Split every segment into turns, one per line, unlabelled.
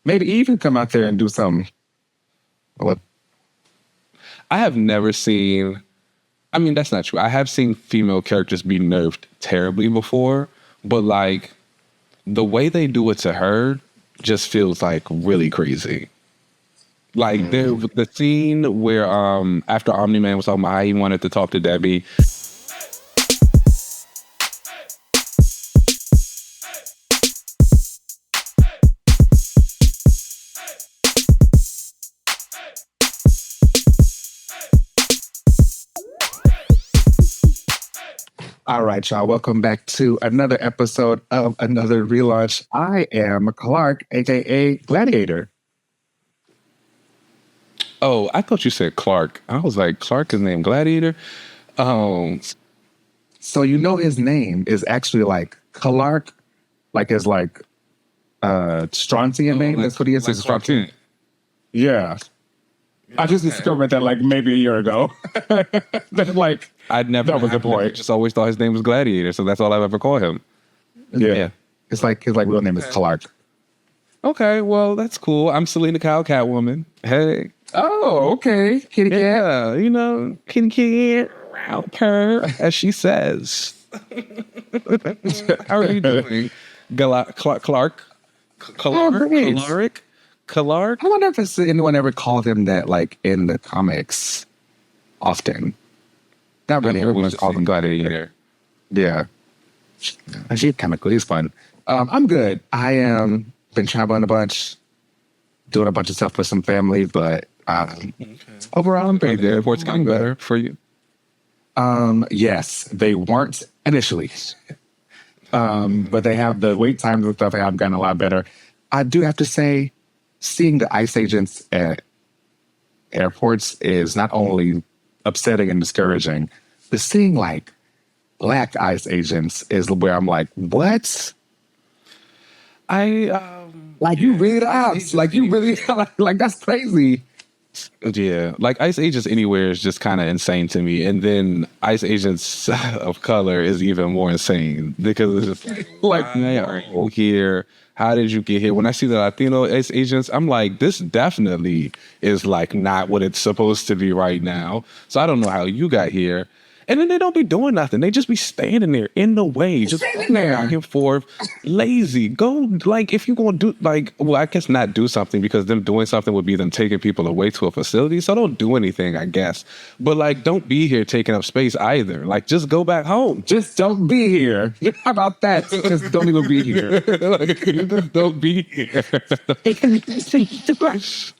Maybe even come out there and do something. Well,
I have never seen. I mean, that's not true. I have seen female characters be nerfed terribly before, but like the way they do it to her just feels like really crazy. Like the scene where after Omni Man was talking about how he wanted to talk to Debbie.
all right, y'all. Welcome back to another episode of another relaunch. I am Clark, aka Gladiator.
Oh, I thought you said Clark. I was like, Clark is named Gladiator. Um,
So you know his name is actually like Clark, like his like Strontian name. That's what he is.
like
His
Clark
Strontian.
Kent.
Yeah. I just discovered that like maybe a year ago. That's like
I'd never.
that was the
I've
point.
just always thought his name was Gladiator, so that's all I've ever called him.
Yeah.
Yeah.
It's like his like real name is Clark.
Okay, well that's cool. I'm Selena Kyle Catwoman. Hey.
Oh, okay. Kitty cat.
Yeah, you know, kitty around her, as she says. How are you doing? Clark?
Great.
Clark?
I wonder if anyone ever called him that like in the comics often. Not really. Everyone's called him Gladiator. Yeah. And she's kind of cool. He's fun. I'm good. I am been traveling a bunch, doing a bunch of stuff with some family, but overall I'm pretty
The
good.
airport's
I'm
getting
good.
better for you.
Yes, they weren't initially, but they have the wait times and stuff have gotten a lot better. I do have to say, seeing the ICE agents at airports is not only upsetting and discouraging, but seeing like black ICE agents is where I'm like, what? Like you really out? Like you really like that's crazy.
Yeah, like ICE agents anywhere is just kind of insane to me, and then ICE agents of color is even more insane because it's just like, why are you here? How did you get here? When I see the Latino ICE agents, I'm like, this definitely is like not what it's supposed to be right now. So I don't know how you got here. And then they don't be doing nothing. They just be standing there in the way, just
Standing there.
back and forth, lazy. Go, like, if you're going to do, like, well, I guess not do something because them doing something would be them taking people away to a facility. So don't do anything, I guess. But, like, don't be here taking up space either. Like, just go back home.
Just don't be here. How about that? Just don't even be here.
Like, just don't be here.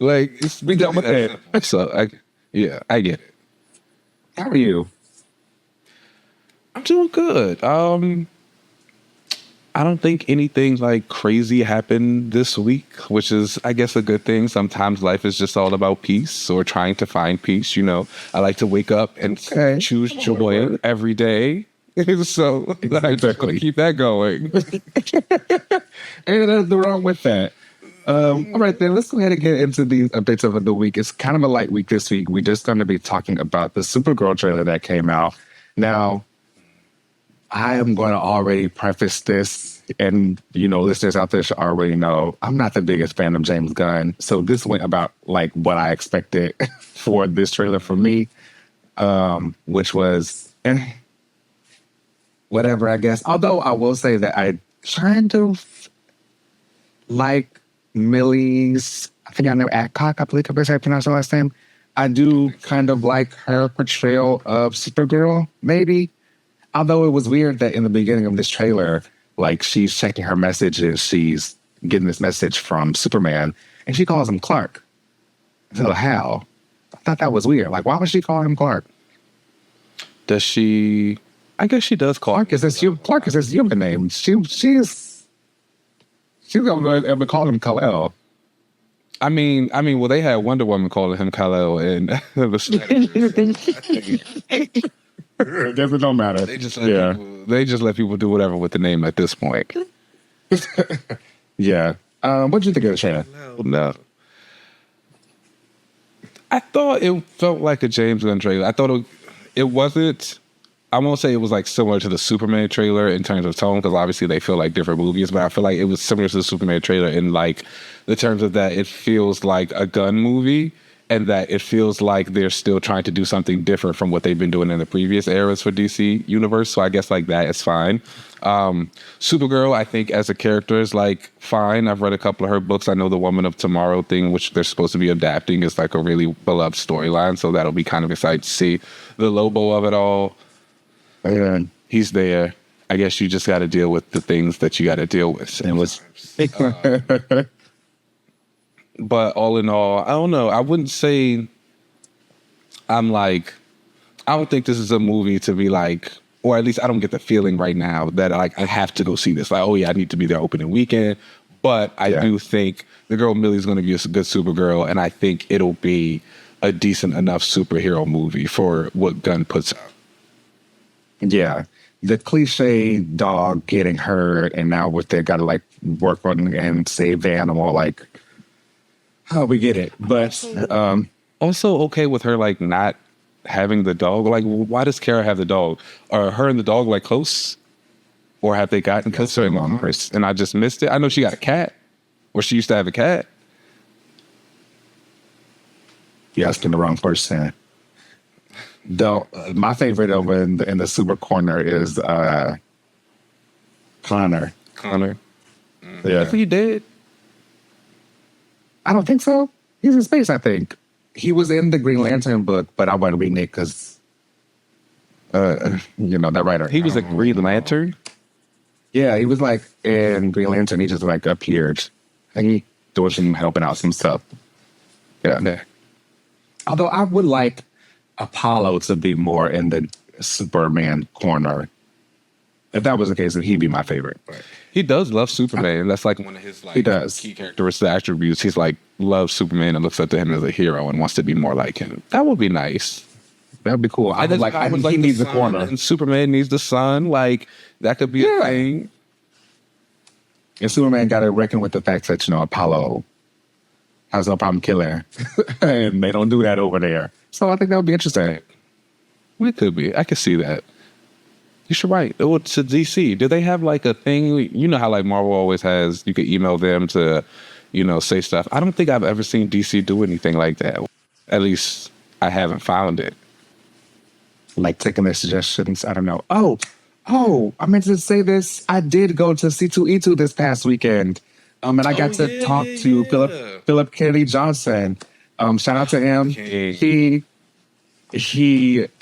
Like, it's,
Be done with it.
So, yeah, I get it.
How are you?
I'm doing good. I don't think anything like crazy happened this week, which is, I guess, a good thing. Sometimes life is just all about peace or trying to find peace. You know, I like to wake up and choose joy every day. So I just want to keep that going.
Ain't nothing wrong with that. All right, then let's go ahead and get into the bits of the week. It's kind of a light week this week. We're just going to be talking about the Supergirl trailer that came out. Now, I am going to already preface this, and you know, listeners out there should already know I'm not the biggest fan of James Gunn. So this went about like what I expected for this trailer for me, which was whatever, I guess. Although I will say that I kind of like Millie's, I think I know Adcock, I believe that's how I pronounce her last name. I do kind of like her portrayal of Supergirl, maybe. Although it was weird that in the beginning of this trailer, like she's checking her messages, she's getting this message from Superman, and she calls him Clark. So how? I thought that was weird. Like, why would she call him Clark?
Does she? I guess she does call.
Clark is his human name. She's gonna call him Kal-El.
I mean, well, they had Wonder Woman calling him Kal-El, and
It doesn't don't matter.
they just let people do whatever with the name at this point.
Yeah. What did you think of the trailer?
No. I thought it felt like a James Gunn trailer. I thought it wasn't. I won't say it was like similar to the Superman trailer in terms of tone, because obviously they feel like different movies, but I feel like it was similar to the Superman trailer in like the terms of that it feels like a gun movie, and that it feels like they're still trying to do something different from what they've been doing in the previous eras for DC Universe. So I guess like that is fine. Supergirl, I think as a character is like fine. I've read a couple of her books. I know the Woman of Tomorrow thing, which they're supposed to be adapting, is like a really beloved storyline. So that'll be kind of exciting to see. The Lobo of it all, he's there. I guess you just got to deal with the things that you got to deal with. But all in all, I don't know. I wouldn't say I'm like, I don't think this is a movie to be like, or at least I don't get the feeling right now that like I have to go see this. Like, oh yeah, I need to be there opening weekend. But I do think the girl Millie's going to be a good Supergirl, and I think it'll be a decent enough superhero movie for what Gunn puts out.
Yeah. The cliche dog getting hurt, and now what they got to like work on and save the animal, like, oh, we get it. But
also okay with her like not having the dog. Like, why does Kara have the dog? Are her and the dog like close, or have they gotten close? And I just missed it. I know she got a cat, or she used to have a cat.
You're asking the wrong person. Though my favorite over in the super corner is Connor.
Connor.
Yeah,
I think he did.
I don't think so. He's in space, I think. He was in the Green Lantern book, but I wasn't reading it because, that writer.
He was a Green Lantern?
Yeah, he was like in Green Lantern. He just like appeared. And he doing some helping out some stuff. Yeah. Although I would like Apollo to be more in the Superman corner. If that was the case, then he'd be my favorite. But
he does love Superman. That's like one of his like key characteristic attributes. He's like loves Superman and looks up to him as a hero and wants to be more like him. That would be nice.
That would be cool. I think he needs the corner.
And Superman needs the sun. Like that could be a thing.
And Superman got to reckon with the fact that, Apollo has no problem killing her. And they don't do that over there. So I think that would be interesting.
It could be. I could see that. You should write. Oh, to DC. Do they have like a thing? You know how like Marvel always has, you could email them to, say stuff. I don't think I've ever seen DC do anything like that. At least I haven't found it.
Like taking their suggestions. I don't know. Oh, I meant to say this. I did go to C2E2 this past weekend. And I got to talk to Philip Kennedy Johnson. Shout out to him. Okay.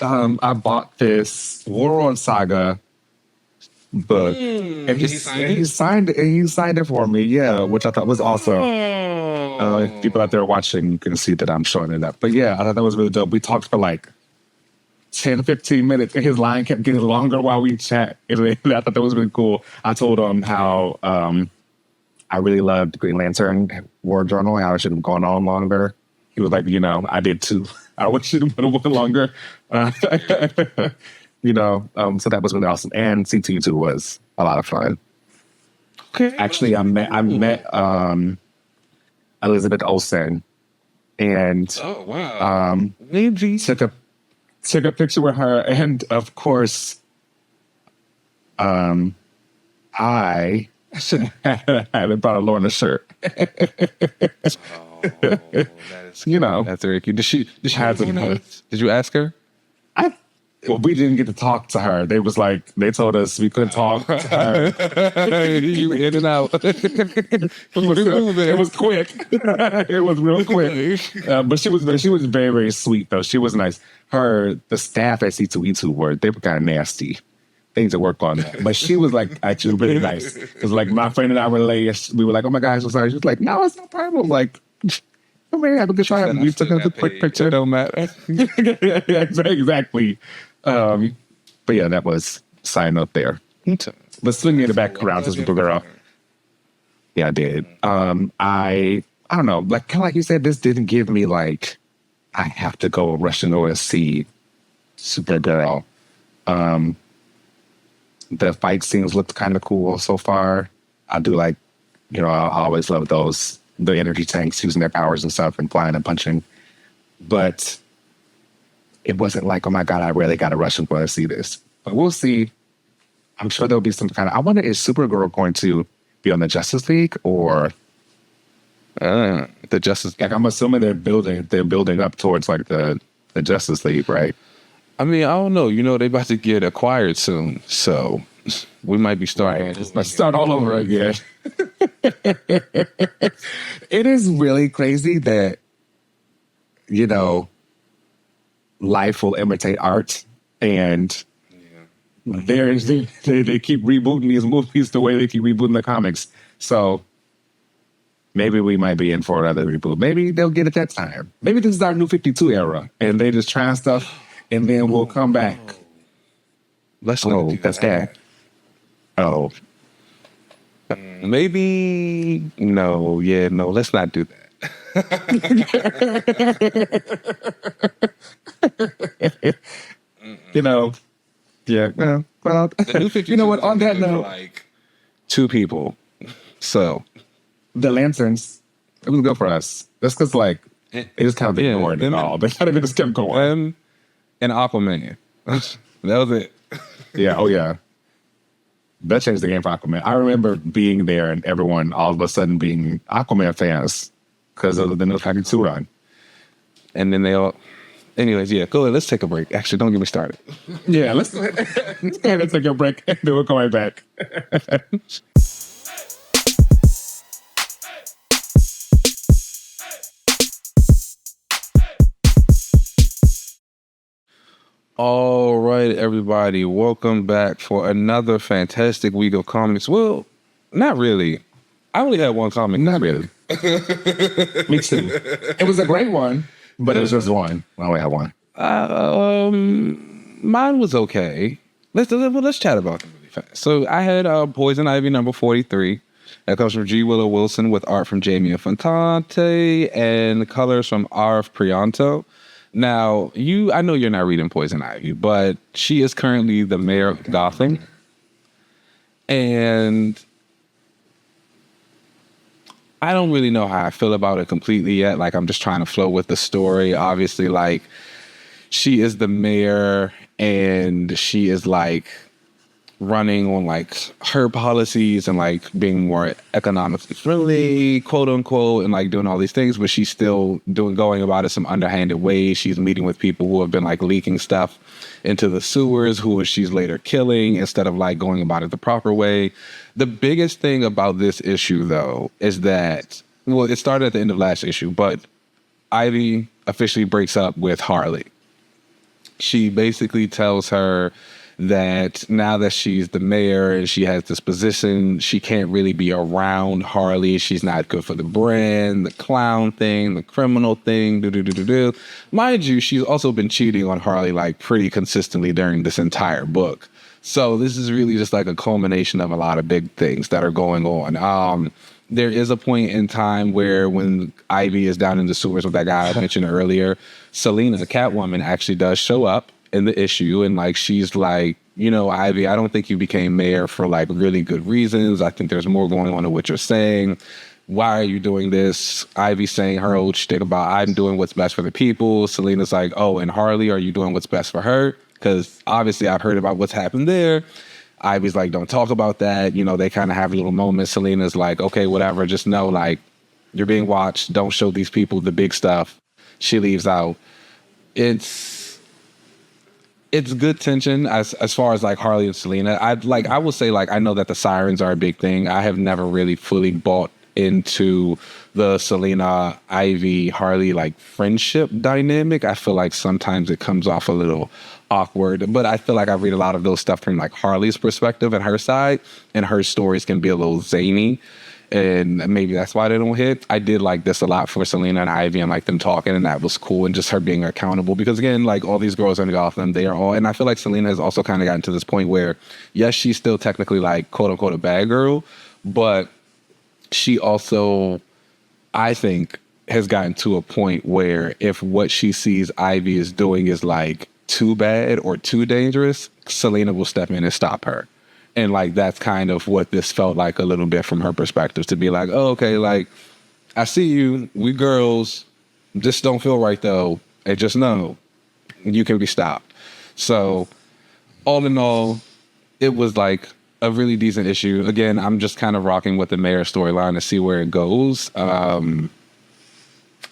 I bought this War Saga book, and he signed it for me. Yeah, which I thought was awesome. People out there watching, you can see that I'm showing it up. But yeah, I thought that was really dope. We talked for like 10, 15 minutes, and his line kept getting longer while we chat. And I thought that was really cool. I told him how I really loved Green Lantern War Journal, how it should have gone on longer. He was like, I did too. I wish it would have went longer. So that was really awesome. And C2 was a lot of fun. Okay. Actually, I met Elizabeth Olsen, and took a picture with her, and of course, I hadn't brought a Lorna shirt.
That's very cute. Did she did you ask her?
We didn't get to talk to her. They told us we couldn't talk to her.
You were in and out.
It was quick. It was real quick. But she was very, very sweet though. She was nice. The staff at C2E2 they were kind of nasty. Things to work on that. But she was like actually really nice. Because like my friend and I we were like, oh my gosh, I'm sorry. She was like, no, it's no problem. Like, come here, have a good time. We took a quick picture.
Don't matter.
Exactly. But yeah, that was side note there. But swinging it back around to Supergirl. Yeah, I did. I don't know. Like kind of like you said, this didn't give me like I have to go rushing over and see Supergirl. The fight scenes looked kind of cool so far. I do like, I always love those, the energy tanks using their powers and stuff and flying and punching. But it wasn't like, oh my God, I really got to rush and go to see this. But we'll see. I'm sure there'll be some kind of. I wonder, is Supergirl going to be on the Justice League, or
The Justice.
like I'm assuming they're building up towards like the Justice League, right?
I mean, I don't know. You know, they about to get acquired soon, so we might be starting.
Let's start all over again. It is really crazy that, you know, life will imitate art, and they keep rebooting these movies the way they keep rebooting the comics. So maybe we might be in for another reboot. Maybe they'll get it that time. Maybe this is our new 52 era, and they just try stuff, and then we'll come back.
Let's not do
That's
that.
that. Oh,
Maybe no. Yeah, no. Let's not do that.
you know, yeah. Well,
The new 52
you know what? On that
is gonna be
note,
like 2 people. So
the lanterns, it was good for us. That's because like they just kind of ignored it all. They kind of just kept going.
and Aquaman. That was it.
Yeah. Oh yeah. That changed the game for Aquaman. I remember being there and everyone all of a sudden being Aquaman fans because of the new 52 run.
And then they all. Anyways, yeah. Go ahead. Let's take a break. Actually, don't get me started.
Yeah, let's go ahead and take a break and then we're coming back.
All right, everybody. Welcome back for another fantastic week of comics. Well, not really. I only had one comic.
Not really. Me too. It was a great one, but it was just one. I only had one.
Mine was okay. Let's chat about them really fast. So I had Poison Ivy number 43. That comes from G. Willow Wilson with art from Jamie Infantante and colors from R.F. Prianto. Now, I know you're not reading Poison Ivy, but she is currently the mayor of Gotham. And I don't really know how I feel about it completely yet. Like, I'm just trying to flow with the story. Obviously, like, she is the mayor and she is like running on like her policies and like being more economically friendly, quote unquote, and like doing all these things, but she's still going about it some underhanded ways. She's meeting with people who have been like leaking stuff into the sewers, who she's later killing instead of like going about it the proper way. The biggest thing about this issue though is that, well, it started at the end of last issue, but Ivy officially breaks up with Harley. She basically tells her that now that she's the mayor and she has this position, she can't really be around Harley. She's not good for the brand, the clown thing, the criminal thing, Mind you, she's also been cheating on Harley like pretty consistently during this entire book. So this is really just like a culmination of a lot of big things that are going on. There is a point in time where when Ivy is down in the sewers with that guy I mentioned earlier, Selena, the Catwoman, actually does show up in the issue, and like she's like, you know, Ivy, I don't think you became mayor for like really good reasons. I think there's more going on to what you're saying. Why are you doing this? Ivy's saying her old shtick about I'm doing what's best for the people. Selena's like, oh, and Harley, are you doing what's best for her? Because obviously I've heard about what's happened there. Ivy's like, don't talk about that. You know, they kind of have a little moment. Selena's like, okay, whatever. Just know, like, you're being watched. Don't show these people the big stuff. She leaves out. It's good tension as far as like Harley and Selena. I will say, like, I know that the sirens are a big thing. I have never really fully bought into the Selena, Ivy, Harley like friendship dynamic. I feel like sometimes it comes off a little awkward, but I feel like I read a lot of those stuff from like Harley's perspective and her side, and her stories can be a little zany. And maybe that's why they don't hit. I did like this a lot for Selena and Ivy and like them talking, and that was cool, and just her being accountable, because again, like all these girls in Gotham, they are all, and I feel like Selena has also kind of gotten to this point where, yes, she's still technically like quote unquote a bad girl, but she also, I think, has gotten to a point where if what she sees Ivy is doing is like too bad or too dangerous, Selena will step in and stop her. And like that's kind of what this felt like a little bit from her perspective, to be like, oh, okay, like I see you, we girls, this don't feel right though, and just know you can be stopped. So all in all, it was like a really decent issue. Again, I'm just kind of rocking with the mayor storyline to see where it goes.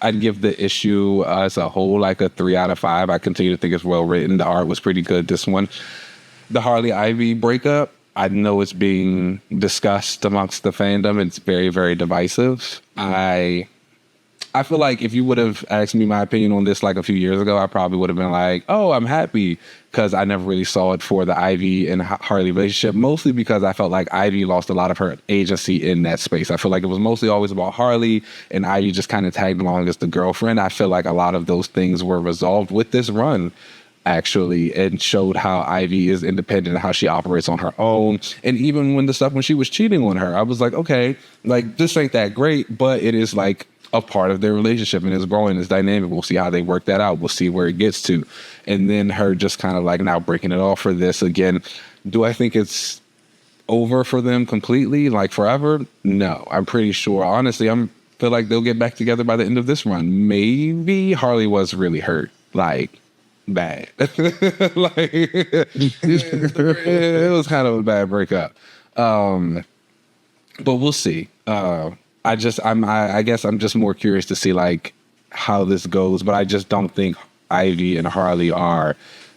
I'd give the issue as a whole like a 3 out of 5. I continue to think it's well written. The art was pretty good. This one, the Harley Ivy breakup, I know it's being discussed amongst the fandom. It's very, very divisive. I feel like if you would have asked me my opinion on this like a few years ago, I probably would have been like, oh, I'm happy, because I never really saw it for the Ivy and Harley relationship, mostly because I felt like Ivy lost a lot of her agency in that space. I feel like it was mostly always about Harley, and Ivy just kind of tagged along as the girlfriend. I feel like a lot of those things were resolved with this run, actually, and showed how Ivy is independent and how she operates on her own. And even when she was cheating on her, I was like, okay, like this ain't that great, but it is like a part of their relationship and it's growing, it's dynamic. We'll see how they work that out. We'll see where it gets to. And then her just kind of like now breaking it off for this again. Do I think it's over for them completely, like forever? No, I'm pretty sure. Honestly, feel like they'll get back together by the end of this run. Maybe Harley was really hurt, like bad. Like it was kind of a bad breakup. But we'll see. I guess I'm just more curious to see like how this goes, but I just don't think Ivy and Harley are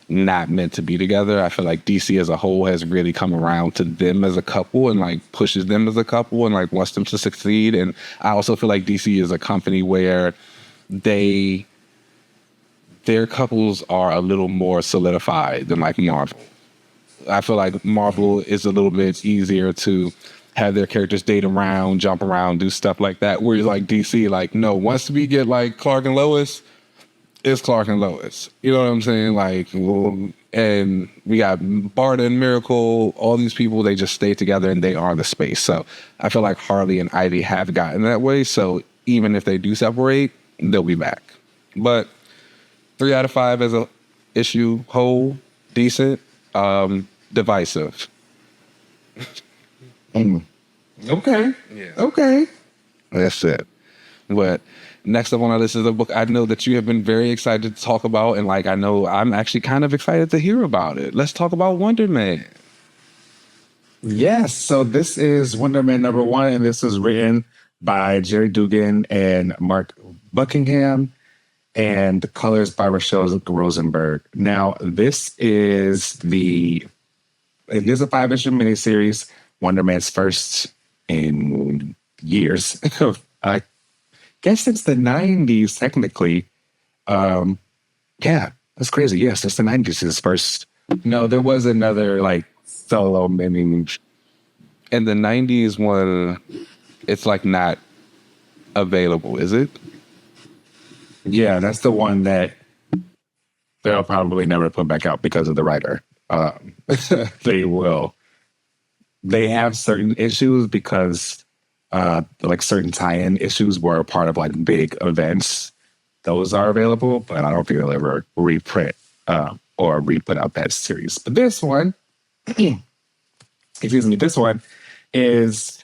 not meant to be together. I feel like DC as a whole has really come around to them as a couple and like pushes them as a couple and like wants them to succeed. And I also feel like DC is a company where their couples are a little more solidified than like Marvel. I feel like Marvel is a little bit easier to have their characters date around, jump around, do stuff like that. Whereas like DC, like, no, once we get like Clark and Lois, it's Clark and Lois. You know what I'm saying? Like, well, and we got Barda and Miracle, all these people, they just stay together and they are the space. So I feel like Harley and Ivy have gotten that way. So even if they do separate, they'll be back. But 3 out of 5 as a issue whole, decent, divisive.
Okay.
Yeah.
Okay.
That's it. But next up on our list is a book I know that you have been very excited to talk about. And like, I know I'm actually kind of excited to hear about it. Let's talk about Wonder Man.
Yes. So this is Wonder Man #1, and this is written by Jerry Dugan and Mark Buckingham, and colors by Rochelle Rosenberg. Now, this is a 5-issue miniseries, Wonder Man's first in years. I guess since the 90s, technically. Yeah, that's crazy. Yes, it's the 90s, his first. No, there was another like solo mini.
In the 90s one, it's like not available, is it?
Yeah, that's the one that they'll probably never put back out because of the writer. They have certain issues because like certain tie-in issues were a part of like big events. Those are available, but I don't think they'll ever reprint or re-put out that series. But this one, this one is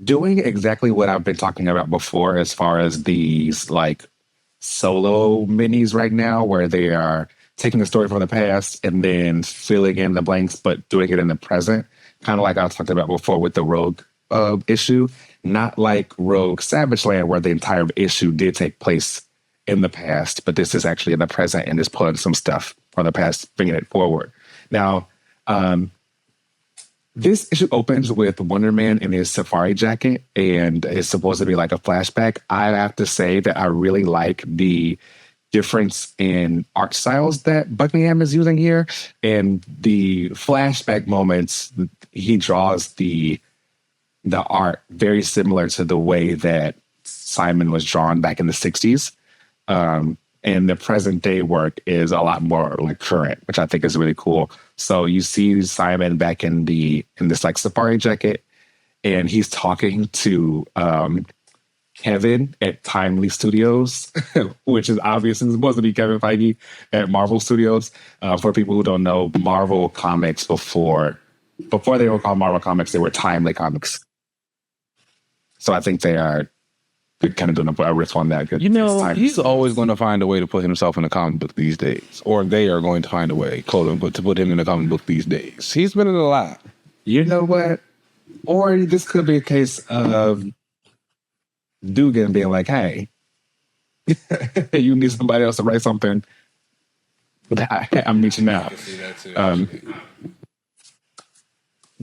doing exactly what I've been talking about before as far as these like solo minis right now, where they are taking the story from the past and then filling in the blanks, but doing it in the present. Kind of like I talked about before with the Rogue issue, not like Rogue Savage Land, where the entire issue did take place in the past, but this is actually in the present and is pulling some stuff from the past, bringing it forward. Now, this issue opens with Wonder Man in his safari jacket, and it's supposed to be like a flashback. I have to say that I really like the difference in art styles that Buckingham is using here. And the flashback moments, he draws the art very similar to the way that Simon was drawn back in the 60s. And the present day work is a lot more like current, which I think is really cool. So you see Simon back in this like safari jacket, and he's talking to Kevin at Timely Studios, which is obviously supposed to be Kevin Feige at Marvel Studios. For people who don't know, Marvel Comics before they were called Marvel Comics, they were Timely Comics. So I think they're kind of doing a riff on that.
You know, he's always going to find a way to put himself in a comic book these days, or they are going to find a way, quote unquote, to put him in a comic book these days. He's been in a lot.
You know what? Or this could be a case of Dugan being like, hey, you need somebody else to write something. I'm reaching out.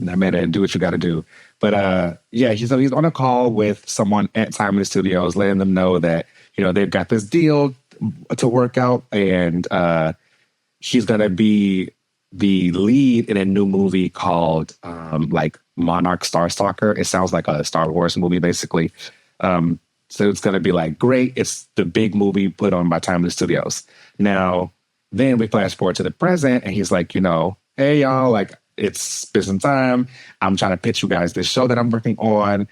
I mean, and do what you got to do. But yeah, he's on a call with someone at Simon Studios, letting them know that, you know, they've got this deal to work out, and she's going to be the lead in a new movie called like Monarch Starstalker. It sounds like a Star Wars movie, basically. So it's going to be like, great. It's the big movie put on by Timeless Studios. Now, then we flash forward to the present, and he's like, you know, hey, y'all, like, it's business time. I'm trying to pitch you guys this show that I'm working on.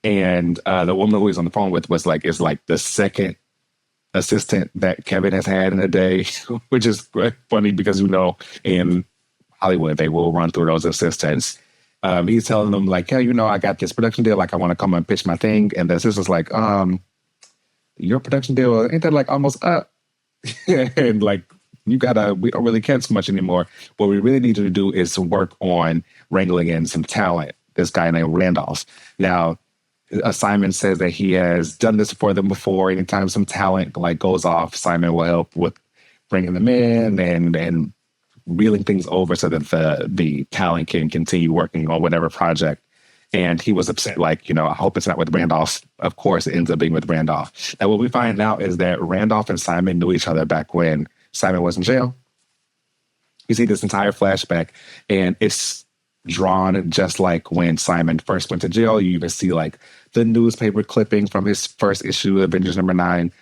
And the woman who he's on the phone with is like the second assistant that Kevin has had in a day, which is funny because, you know, in Hollywood, they will run through those assistants. He's telling them like, hey, you know, I got this production deal. Like, I want to come and pitch my thing. And the assistant's like, your production deal, ain't that like almost up? And like, we don't really care so much anymore. What we really need you to do is to work on wrangling in some talent. This guy named Randolph. Now, Simon says that he has done this for them before. Anytime some talent like goes off, Simon will help with bringing them in and reeling things over so that the talent can continue working on whatever project. And he was upset, like, you know, I hope it's not with Randolph. Of course, it ends up being with Randolph. Now, what we find out is that Randolph and Simon knew each other back when Simon was in jail. You see this entire flashback, and it's drawn just like when Simon first went to jail. You even see like the newspaper clipping from his first issue, Avengers #9,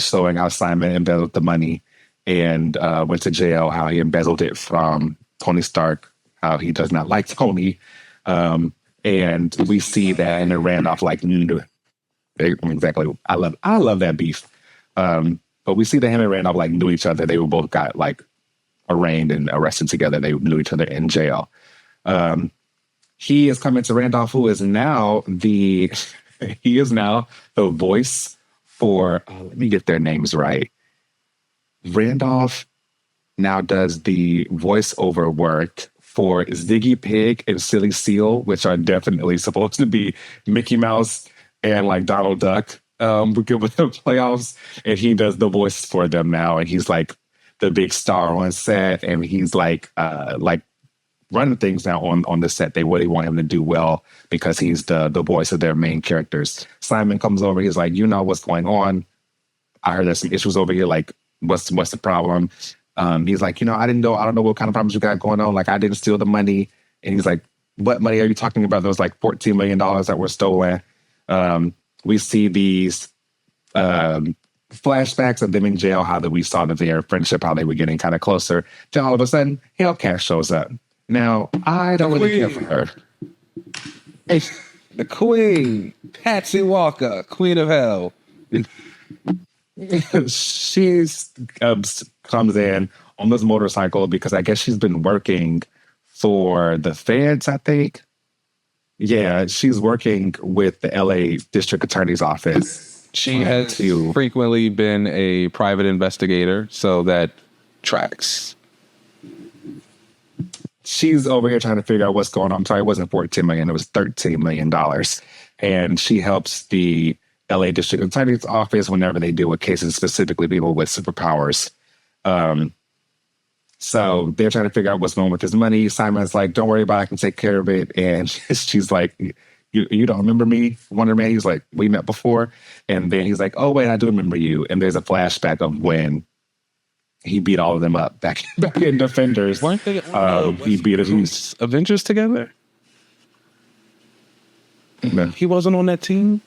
showing how Simon embezzled the money and went to jail, how he embezzled it from Tony Stark, how he does not like Tony. And we see that in the Randolph, like, exactly. I love that beef. But we see that him and Randolph like knew each other. They were both got like arraigned and arrested together. They knew each other in jail. He is coming to Randolph, who is now the voice for, let me get their names right. Randolph now does the voiceover work for Ziggy Pig and Silly Seal, which are definitely supposed to be Mickey Mouse and like Donald Duck. With the playoffs, and he does the voice for them now, and he's like the big star on set, and he's like running things now on the set. They really want him to do well because he's the voice of their main characters. Simon comes over, he's like, you know what's going on? I heard there's some issues over here. Like, what's the problem? He's like, you know, I don't know what kind of problems you got going on. Like, I didn't steal the money. And he's like, what money are you talking about? There was like $14 million that were stolen. We see these flashbacks of them in jail, how that we saw that their friendship, how they were getting kind of closer. Then all of a sudden, Hellcat shows up. Now, I don't really care for her.
Hey, the Queen, Patsy Walker, Queen of Hell.
She's comes in on this motorcycle because I guess she's been working for the feds, I think. Yeah, she's working with the LA District Attorney's Office.
She has frequently been a private investigator, so that tracks.
She's over here trying to figure out what's going on. I'm sorry, it wasn't $14 million, it was $13 million. And she helps the LA District Attorney's Office whenever they deal with cases, specifically people with superpowers. So they're trying to figure out what's going on with his money. Simon's like, don't worry about it, I can take care of it. And she's like, you don't remember me, Wonder Man? He's like, we met before. And then he's like, oh, wait, I do remember you. And there's a flashback of when he beat all of them up back in Defenders.
Weren't they?
He beat his
Avengers together?
No.
He wasn't on that team?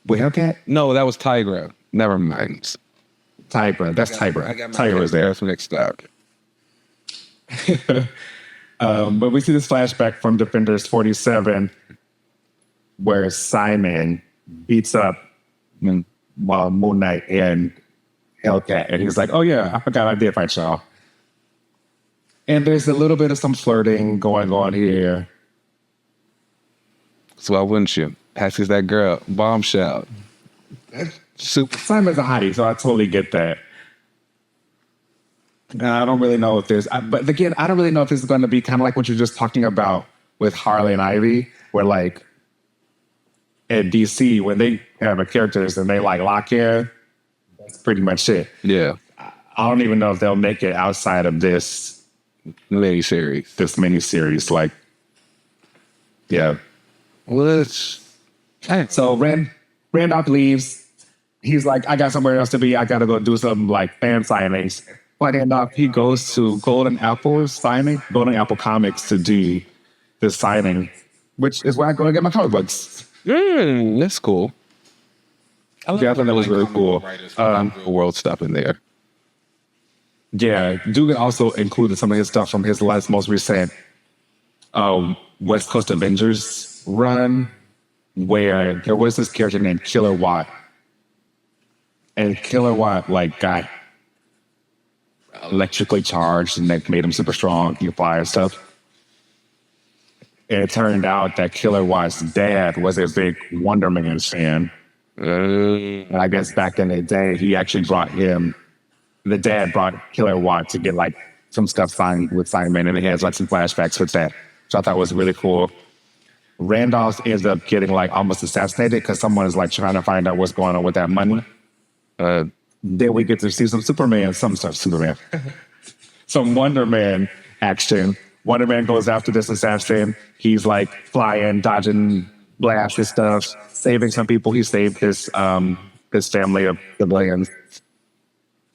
With Hellcat?
No, that was Tigra. Never mind.
Tigra. That's Tigra. Tigra was there.
That's mixed up.
But we see this flashback from Defenders 47 where Simon beats up Moon Knight and Hellcat. And he's like, oh, yeah, I forgot I did fight y'all. And there's a little bit of some flirting going on here.
So why wouldn't you? Passes that girl. Bombshell. Super.
Simon's a hottie, so I totally get that. I don't really know if but again, I don't really know if this is going to be kind of like what you're just talking about with Harley and Ivy, where like at DC, when they have a characters and they like lock in, that's pretty much it.
Yeah.
I don't even know if they'll make it outside of this
Miniseries.
this miniseries. Like, yeah.
Well, it's...
So Randolph leaves. He's like, I got somewhere else to be. I got to go do some like fan signings. But Randolph, he goes to Golden Apple Comics to do this signing, which is where I go to get my comic books.
That's cool.
Yeah, I thought that was really cool.
World stuff in there.
Yeah, Dugan also included some of his stuff from his most recent West Coast Avengers run, where there was this character named Killer Watt. And Killer Watt like got electrically charged and that made him super strong. He could fly and stuff. And it turned out that Killer Watt's dad was a big Wonder Man fan. And I guess back in the day, he actually the dad brought Killer Watt to get like some stuff signed with Simon, and he has like some flashbacks with that, which I thought was really cool. Randolph ends up getting like almost assassinated because someone is like trying to find out what's going on with that money. Then we get to see some Wonder Man action. Wonder Man goes after this assassin. He's like flying, dodging blasts and stuff, saving some people. He saved this family of civilians.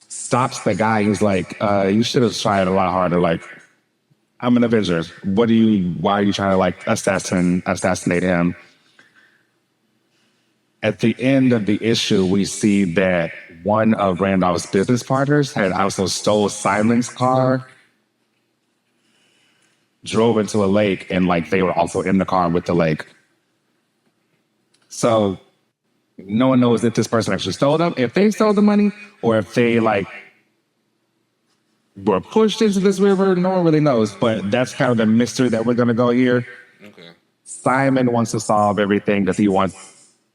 Stops the guy. He's like, you should have tried a lot harder. Like, I'm an Avenger. Why are you trying to like assassinate him? At the end of the issue, we see that one of Randolph's business partners had also stole Simon's car, drove into a lake, and like they were also in the car with the lake. So no one knows if this person actually stole them, if they stole the money, or if they like were pushed into this river. No one really knows, but that's kind of the mystery that we're gonna go here.
Okay.
Simon wants to solve everything because he wants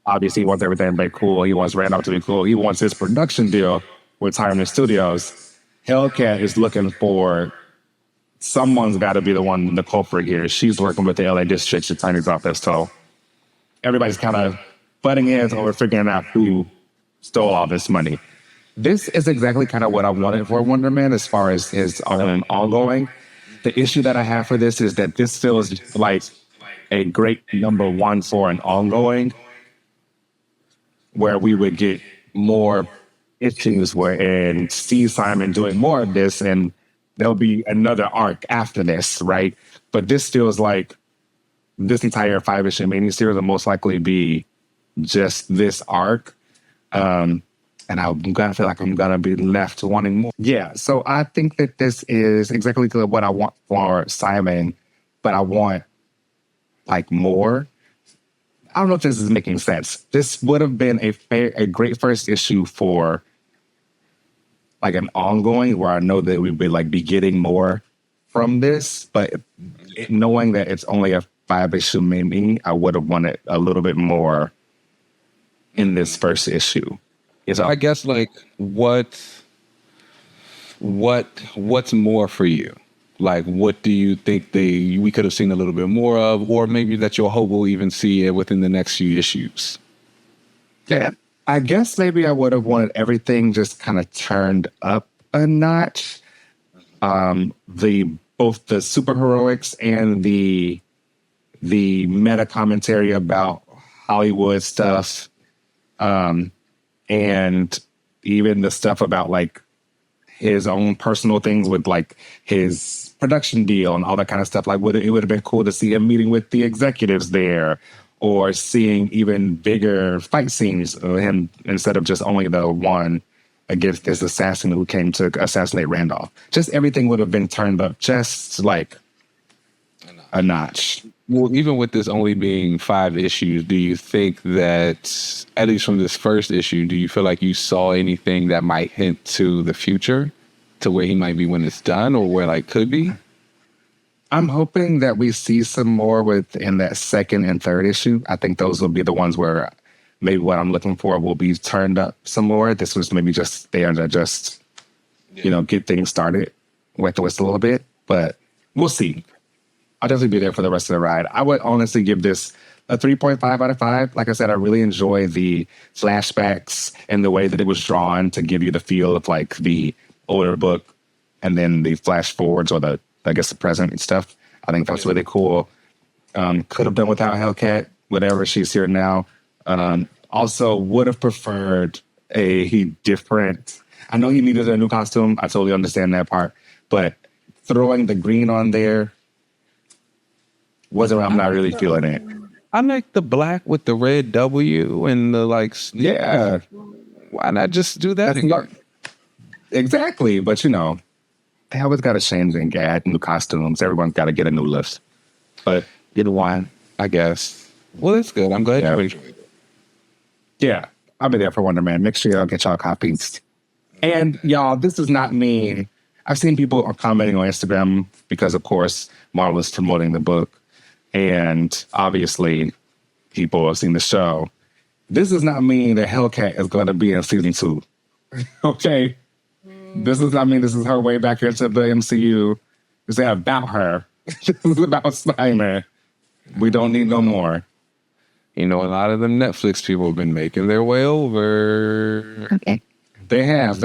everything to be cool. He wants Randolph to be cool. He wants his production deal with Timeless Studios. Hellcat is looking for someone's got to be the culprit here. She's working with the LA District Attorney's Office, so everybody's kind of butting heads over figuring out who stole all this money. This is exactly kind of what I wanted for Wonder Man as far as his ongoing. The issue that I have for this is that this feels like a great number one for an ongoing, where we would get more issues and see Simon doing more of this, and there'll be another arc after this, right? But this feels like this entire 5-issue miniseries will most likely be just this arc. And I'm gonna feel like I'm gonna be left wanting more. Yeah, so I think that this is exactly what I want for Simon, but I want like more. I don't know if this is making sense. This would have been a great first issue for like an ongoing, where I know that we'd be getting more from this, but knowing that it's only a 5-issue mini, I would have wanted a little bit more in this first issue.
So I guess like what's more for you? Like, what do you think we could have seen a little bit more of, or maybe that you'll hope we'll even see it within the next few issues?
Yeah, I guess maybe I would have wanted everything just kind of turned up a notch. Both the superheroics and the meta commentary about Hollywood stuff, and even the stuff about like his own personal things with like his production deal and all that kind of stuff. Like, it would have been cool to see him meeting with the executives there, or seeing even bigger fight scenes of him instead of just only the one against this assassin who came to assassinate Randolph. Just everything would have been turned up just like a notch.
Well, even with this only being 5 issues, do you think that, at least from this first issue, do you feel like you saw anything that might hint to the future, to where he might be when it's done, or where like could be?
I'm hoping that we see some more within that second and third issue. I think those will be the ones where maybe what I'm looking for will be turned up some more. This was maybe just there to just, get things started, wet the whistle a little bit. But we'll see. I'll definitely be there for the rest of the ride. I would honestly give this a 3.5 out of 5. Like I said, I really enjoy the flashbacks and the way that it was drawn to give you the feel of like the older book and then the flash forwards or the present and stuff. I think that's really cool. Could have done without Hellcat, whatever. She's here now. Also would have preferred a different, I know he needed a new costume. I totally understand that part, but throwing the green on there I'm not really feeling it.
I like the black with the red W and the
yeah.
Why not just do that?
Exactly. But they always got to change and add new costumes. Everyone's got to get a new list. But
one, I guess. Well, that's good. I'm glad you enjoyed it.
Yeah. I'll be there for Wonder Man. Make sure y'all get y'all copies. And y'all, this does not mean I've seen people are commenting on Instagram because, of course, Marvel is promoting the book. And obviously, people have seen the show. This does not mean that Hellcat is going to be in season 2. Okay? This does not mean this is her way back into the MCU. This ain't about her. This is about Spider-Man. We don't need no more.
A lot of them Netflix people have been making their way over.
Okay. They have.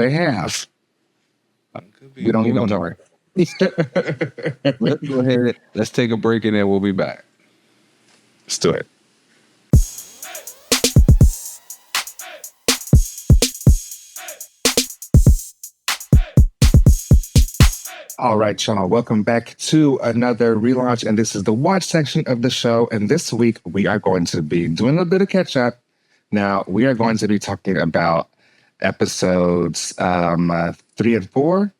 We don't need no more.
Let's go ahead. Let's take a break and then we'll be back.
Let's do it. All right, y'all. Welcome back to another relaunch, and this is the watch section of the show. And this week, we are going to be doing a bit of catch up. Now, we are going to be talking about episodes 3 and 4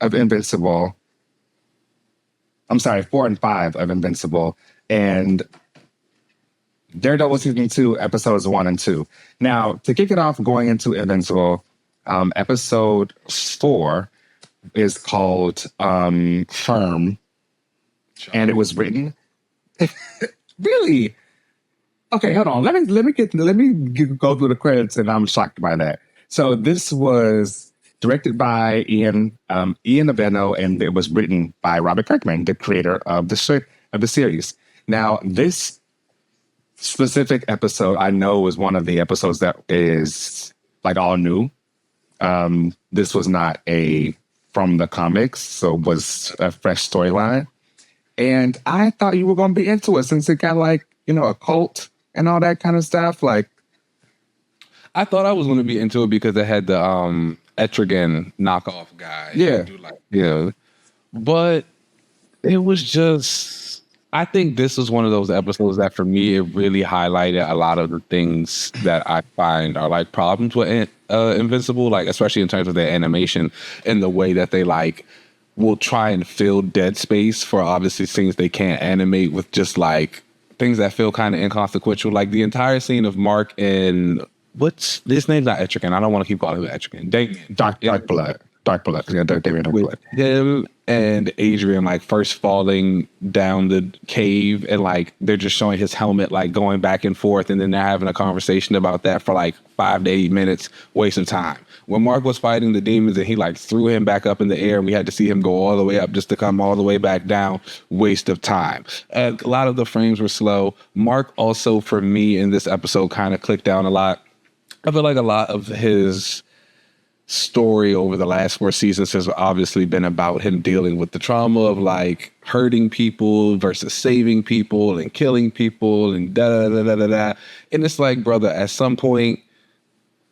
of Invincible. I'm sorry, 4 and 5 of Invincible, and Daredevil season 2, episodes 1 and 2. Now, to kick it off, going into Invincible, episode 4 is called Firm, and it was written. Really? Okay, hold on. Let me go through the credits, and I'm shocked by that. So this was directed by Ian Aveno, and it was written by Robert Kirkman, the creator of the series. Now, this specific episode, I know, is one of the episodes that is all new. This was not from the comics, so it was a fresh storyline. And I thought you were going to be into it since it got a cult and all that kind of stuff.
I thought I was going to be into it because it had the Etrigan knockoff guy.
Yeah.
But it was just, I think this was one of those episodes that for me, it really highlighted a lot of the things that I find are problems with Invincible, especially in terms of their animation and the way that they will try and fill dead space for obviously things they can't animate with just things that feel kind of inconsequential. The entire scene of Mark and this name's not Etrigan. I don't want to keep calling him Etrigan.
Dark Blood. Yeah, Dark Blood.
Him and Adrian first falling down the cave, and they're just showing his helmet going back and forth, and then they're having a conversation about that for 5 to 8 minutes, wasting time. When Mark was fighting the demons and he threw him back up in the air, and we had to see him go all the way up just to come all the way back down, waste of time. A lot of the frames were slow. Mark also, for me, in this episode kind of clicked down a lot. I feel like a lot of his story over the last 4 seasons has obviously been about him dealing with the trauma of hurting people versus saving people and killing people and da-da-da-da-da-da. And it's brother, at some point,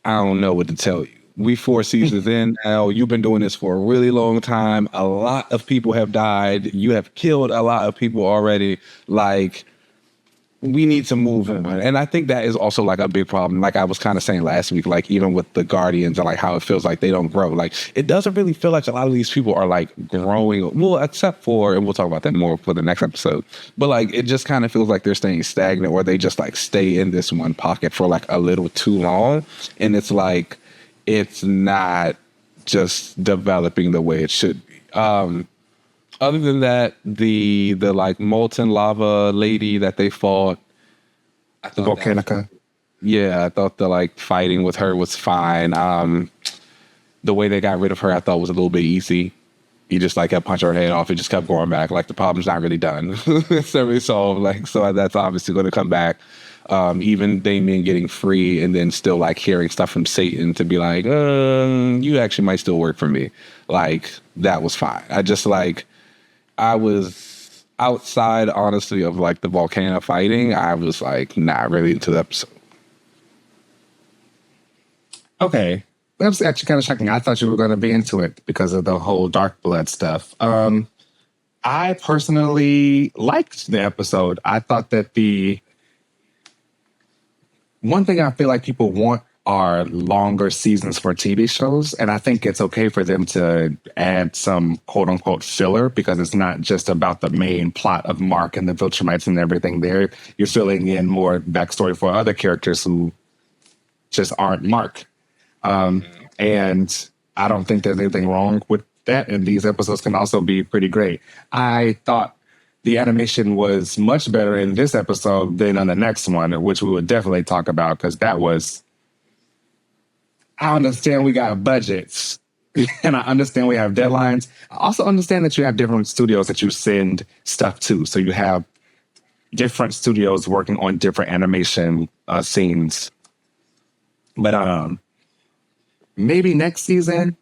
I don't know what to tell you. We 4 seasons in now. You've been doing this for a really long time. A lot of people have died. You have killed a lot of people already. We need to move on. And I think that is also a big problem. I was kind of saying last week, even with the Guardians and how it feels like they don't grow. It doesn't really feel like a lot of these people are growing. Well, except for, and we'll talk about that more for the next episode. But it just kind of feels like they're staying stagnant, or they just stay in this one pocket for a little too long. And it's it's not just developing the way it should be. Other than that, the like molten lava lady that they fought, I
The
thought that
Volcanica.
yeah, I thought the like fighting with her was fine. The way they got rid of her, I thought was a little bit easy. You just like kept punching her head off. It just kept going back. Like the problem's not really done. It's not really solved. Like so that's obviously going to come back. Even Damien getting free and then still like hearing stuff from Satan to be like, you actually might still work for me. Like that was fine. I just like I was outside honestly of like the volcano fighting. I was like not really into the episode.
Okay. That was actually kind of shocking. I thought you were going to be into it because of the whole dark blood stuff. I personally liked the episode. I thought that the one thing I feel like people want are longer seasons for TV shows. And I think it's okay for them to add some quote unquote filler because it's not just about the main plot of Mark and the Viltrumites and everything there. You're filling in more backstory for other characters who just aren't Mark. And I don't think there's anything wrong with that. And these episodes can also be pretty great. I thought the animation was much better in this episode than on the next one, which we would definitely talk about because that was. I understand we got budgets and I understand we have deadlines. I also understand that you have different studios that you send stuff to. So you have different studios working on different animation scenes. But maybe next season,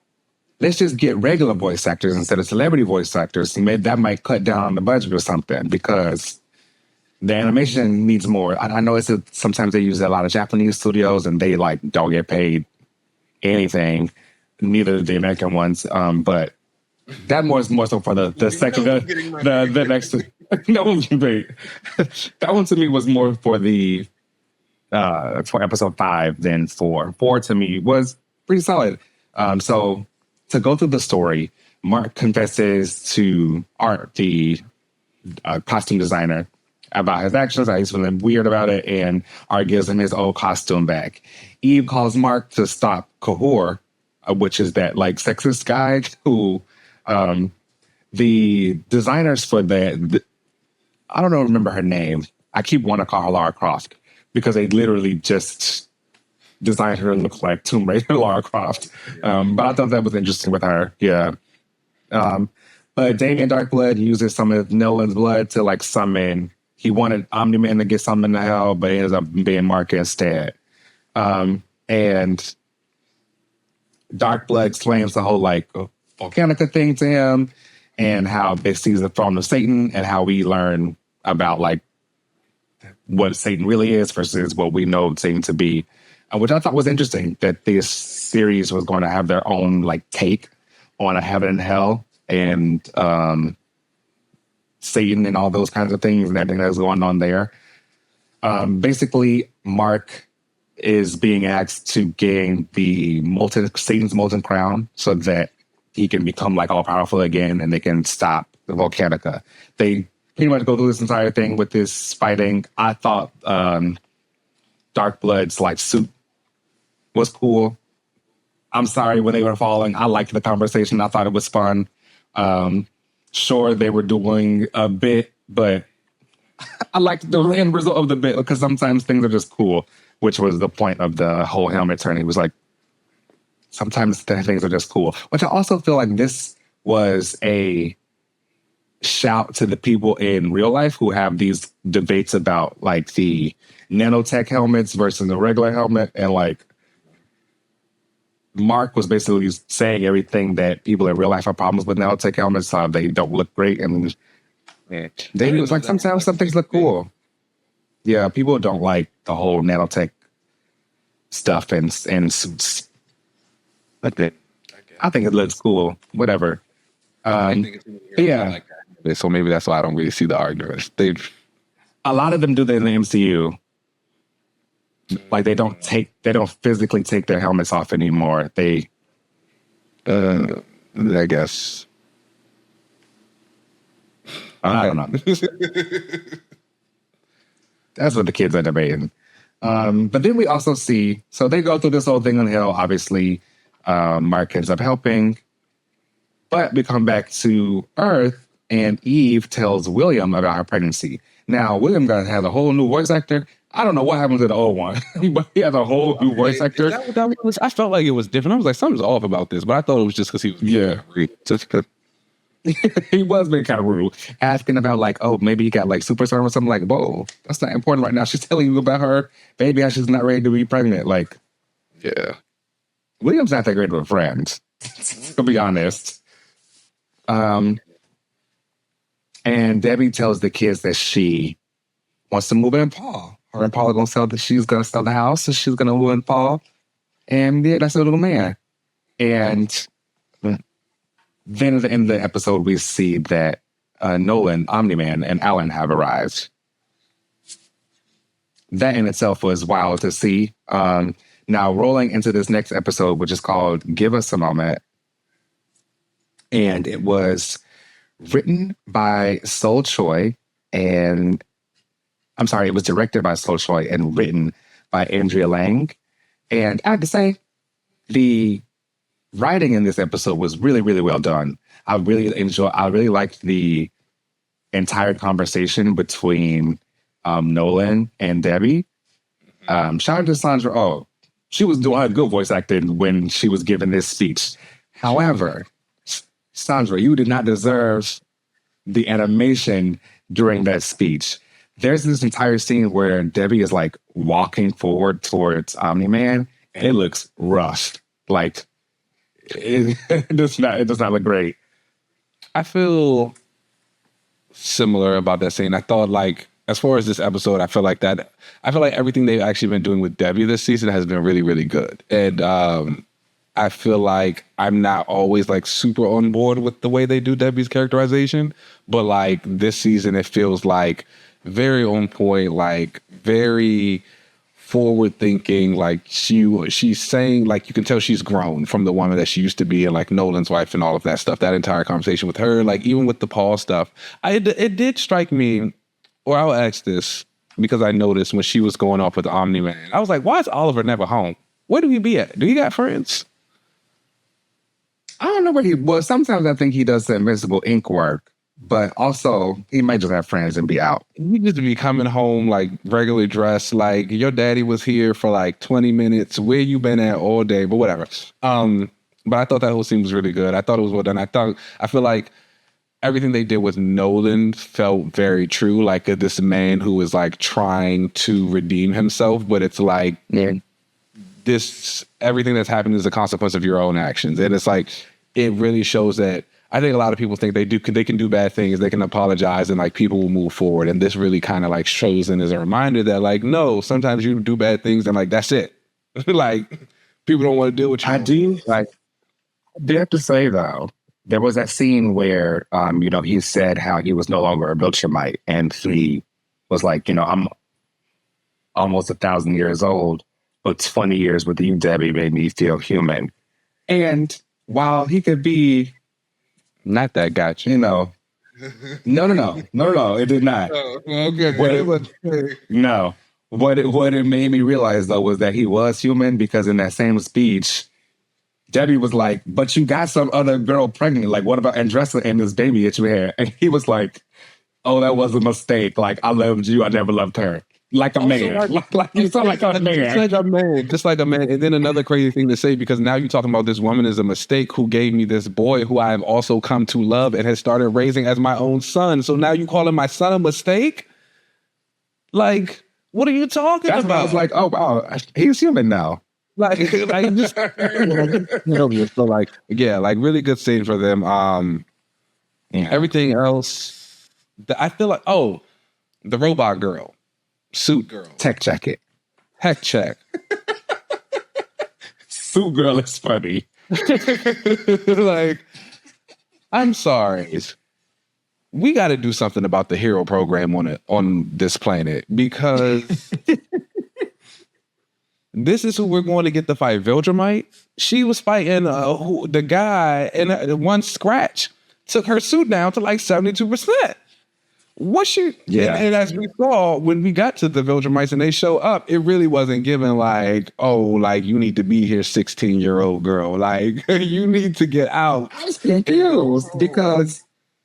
let's just get regular voice actors instead of celebrity voice actors. Maybe that might cut down on the budget or something because the animation needs more. I know sometimes they use a lot of Japanese studios and they like don't get paid anything. Neither the American ones. But that more is more so for the second, the next. No one can pay. That one to me was more for the for episode 5 than 4. 4 to me was pretty solid. So to go through the story, Mark confesses to Art, the costume designer, about his actions. He's feeling weird about it, and Art gives him his old costume back. Eve calls Mark to stop Kahor, which is that like sexist guy who the designers for that. I don't know, remember her name. I keep wanting to call her Lara Croft because they literally just designed her to look like Tomb Raider Lara Croft. But I thought that was interesting with her. Yeah. But Damien Darkblood uses some of Nolan's blood to like summon. He wanted Omni-Man to get summoned to hell, but he ends up being Mark instead. And Darkblood explains the whole like Volcanica thing to him and how they sees the throne of Satan and how we learn about like what Satan really is versus what we know Satan to be, which I thought was interesting that this series was going to have their own like take on a heaven and hell and Satan and all those kinds of things and everything that's going on there. Basically, Mark is being asked to gain the Satan's molten crown so that he can become like all powerful again and they can stop the Volcanica. They pretty much go through this entire thing with this fighting. I thought Darkblood's like suit was cool. I'm sorry when they were falling. I liked the conversation. I thought it was fun. Sure, they were doing a bit, but I liked the end result of the bit because sometimes things are just cool, which was the point of the whole helmet turn. He was like, sometimes things are just cool, which I also feel like this was a shout to the people in real life who have these debates about like the nanotech helmets versus the regular helmet. And like Mark was basically saying everything that people in real life have problems with nanotech helmets. They don't look great. And they was like, sometimes some things look cool. Yeah, people don't like the whole nanotech stuff and suits. Like that. I think it looks cool. Whatever. Yeah.
So maybe that's why I don't really see the argument.
A lot of them do that in the MCU. Like they don't physically take their helmets off anymore. They,
I guess.
I don't know. That's what the kids are debating. But then we also see, so they go through this whole thing on Hill. Obviously, Mark ends up helping. But we come back to Earth and Eve tells William about her pregnancy. Now, William has a whole new voice actor. I don't know what happened to the old one, but he has a whole new voice actor.
That was, I felt like it was different. I was like, something's off about this, but I thought it was just because he was just because
he was being kind of rude, asking about like, oh, maybe he got like super serum or something. Like, whoa, that's not important right now. She's telling you about her baby and she's not ready to be pregnant. Like,
yeah.
William's not that great of a friend, to be honest. And Debbie tells the kids that she wants to move in Paul. Her and Paul are going to sell she's going to sell the house, so she's going to move in Paul. And yeah, that's a little man. And then at the end of the episode, we see that Nolan, Omni-Man, and Alan have arrived. That in itself was wild to see. Now, rolling into this next episode, which is called Give Us a Moment. And it was written by Sol Choi and... I'm sorry, it was directed by Sol Choi and written by Andrea Lang. And I have to say, the writing in this episode was really, really well done. I really liked the entire conversation between Nolan and Debbie. Shout out to Sandra Oh. She was doing good voice acting when she was giving this speech. However, Sandra, you did not deserve the animation during that speech. There's this entire scene where Debbie is like walking forward towards Omni-Man, and it looks rushed. Like it does not look great.
I feel similar about that scene. I thought like, as far as this episode, I feel like everything they've actually been doing with Debbie this season has been really, really good. And I feel like I'm not always like super on board with the way they do Debbie's characterization, but like this season, it feels like very on point, like very forward thinking. Like she's saying, like, you can tell she's grown from the woman that she used to be, and like Nolan's wife and all of that stuff. That entire conversation with her, like even with the Paul stuff, it did strike me, or I'll ask this because I noticed when she was going off with Omni-Man, I was like, why is Oliver never home? Where do he be at? Do he got friends?
I don't know where he was. Sometimes I think he does the Invincible ink work, but also he might just have friends and be out.
He just be coming home like regularly dressed, like your daddy was here for like 20 minutes. Where you been at all day? But whatever. But I thought that whole scene was really good. I thought it was well done. I feel like everything they did with Nolan felt very true. Like this man who is like trying to redeem himself, but it's like everything that's happened is a consequence of your own actions. And it's like, it really shows that I think a lot of people think they can do bad things, they can apologize, and like people will move forward. And this really kind of like shows in as a reminder that like, no, sometimes you do bad things and like, that's it. Like people don't want to deal with you.
I do have to say though, there was that scene where, he said how he was no longer a Viltrumite, and he was like, I'm almost 1,000 years old, but 20 years with you, Debbie, made me feel human. And while he could be
not that gotcha,
no, it did not.
Oh, okay.
No, what it made me realize though was that he was human, because in that same speech, Debbie was like, but you got some other girl pregnant. Like, what about Andressa and this baby that you had? And he was like, oh, that was a mistake. Like, I loved you. I never loved her. Like a man. Like you sound like a man.
Just like a man. And then another crazy thing to say, because now you're talking about this woman is a mistake who gave me this boy who I have also come to love and has started raising as my own son. So now you calling my son a mistake? Like, what are you talking about?
I was like, oh, wow, he's human now.
Like just so like, yeah, like really good scene for them. Everything else, I feel like, the robot girl, suit girl,
tech jacket,
heck check.
Suit girl is funny.
Like, I'm sorry, we got to do something about the hero program on this planet, because this is who we're going to get to fight Viltrumite. She was fighting the guy, and one scratch took her suit down to like 72%. What she?
Yeah.
And as we saw when we got to the Viltrumites and they show up, it really wasn't given like, oh, like you need to be here, 16-year-old girl. Like you need to get out.
I was confused because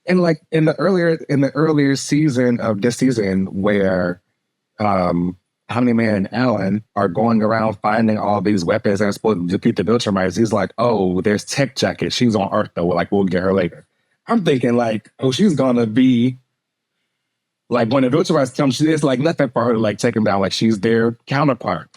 And like in the earlier season of this season, where Omni-Man and Alan are going around finding all these weapons that are supposed to defeat the Viltrumites, he's like, "Oh, there's Tech Jacket. She's on Earth though. Like we'll get her later." I'm thinking like, "Oh, she's gonna be like when the Viltrumites come, it's like nothing for her to like take them down. Like she's their counterpart."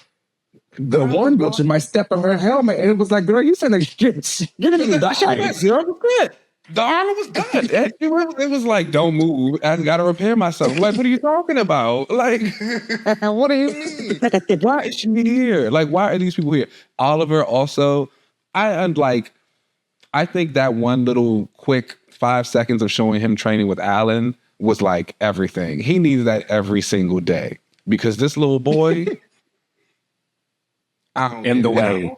The one Viltrumite stepped on her helmet, and it was like, "Girl, you said that you're gonna die."
0%. The armor was good. It was like, don't move. I got to repair myself. Like, what are you talking about? Like, what do you mean? Why is she here? Like, why are these people here? Oliver also, I think that one little quick 5 seconds of showing him training with Alan was like everything. He needs that every single day because this little boy,
in the way.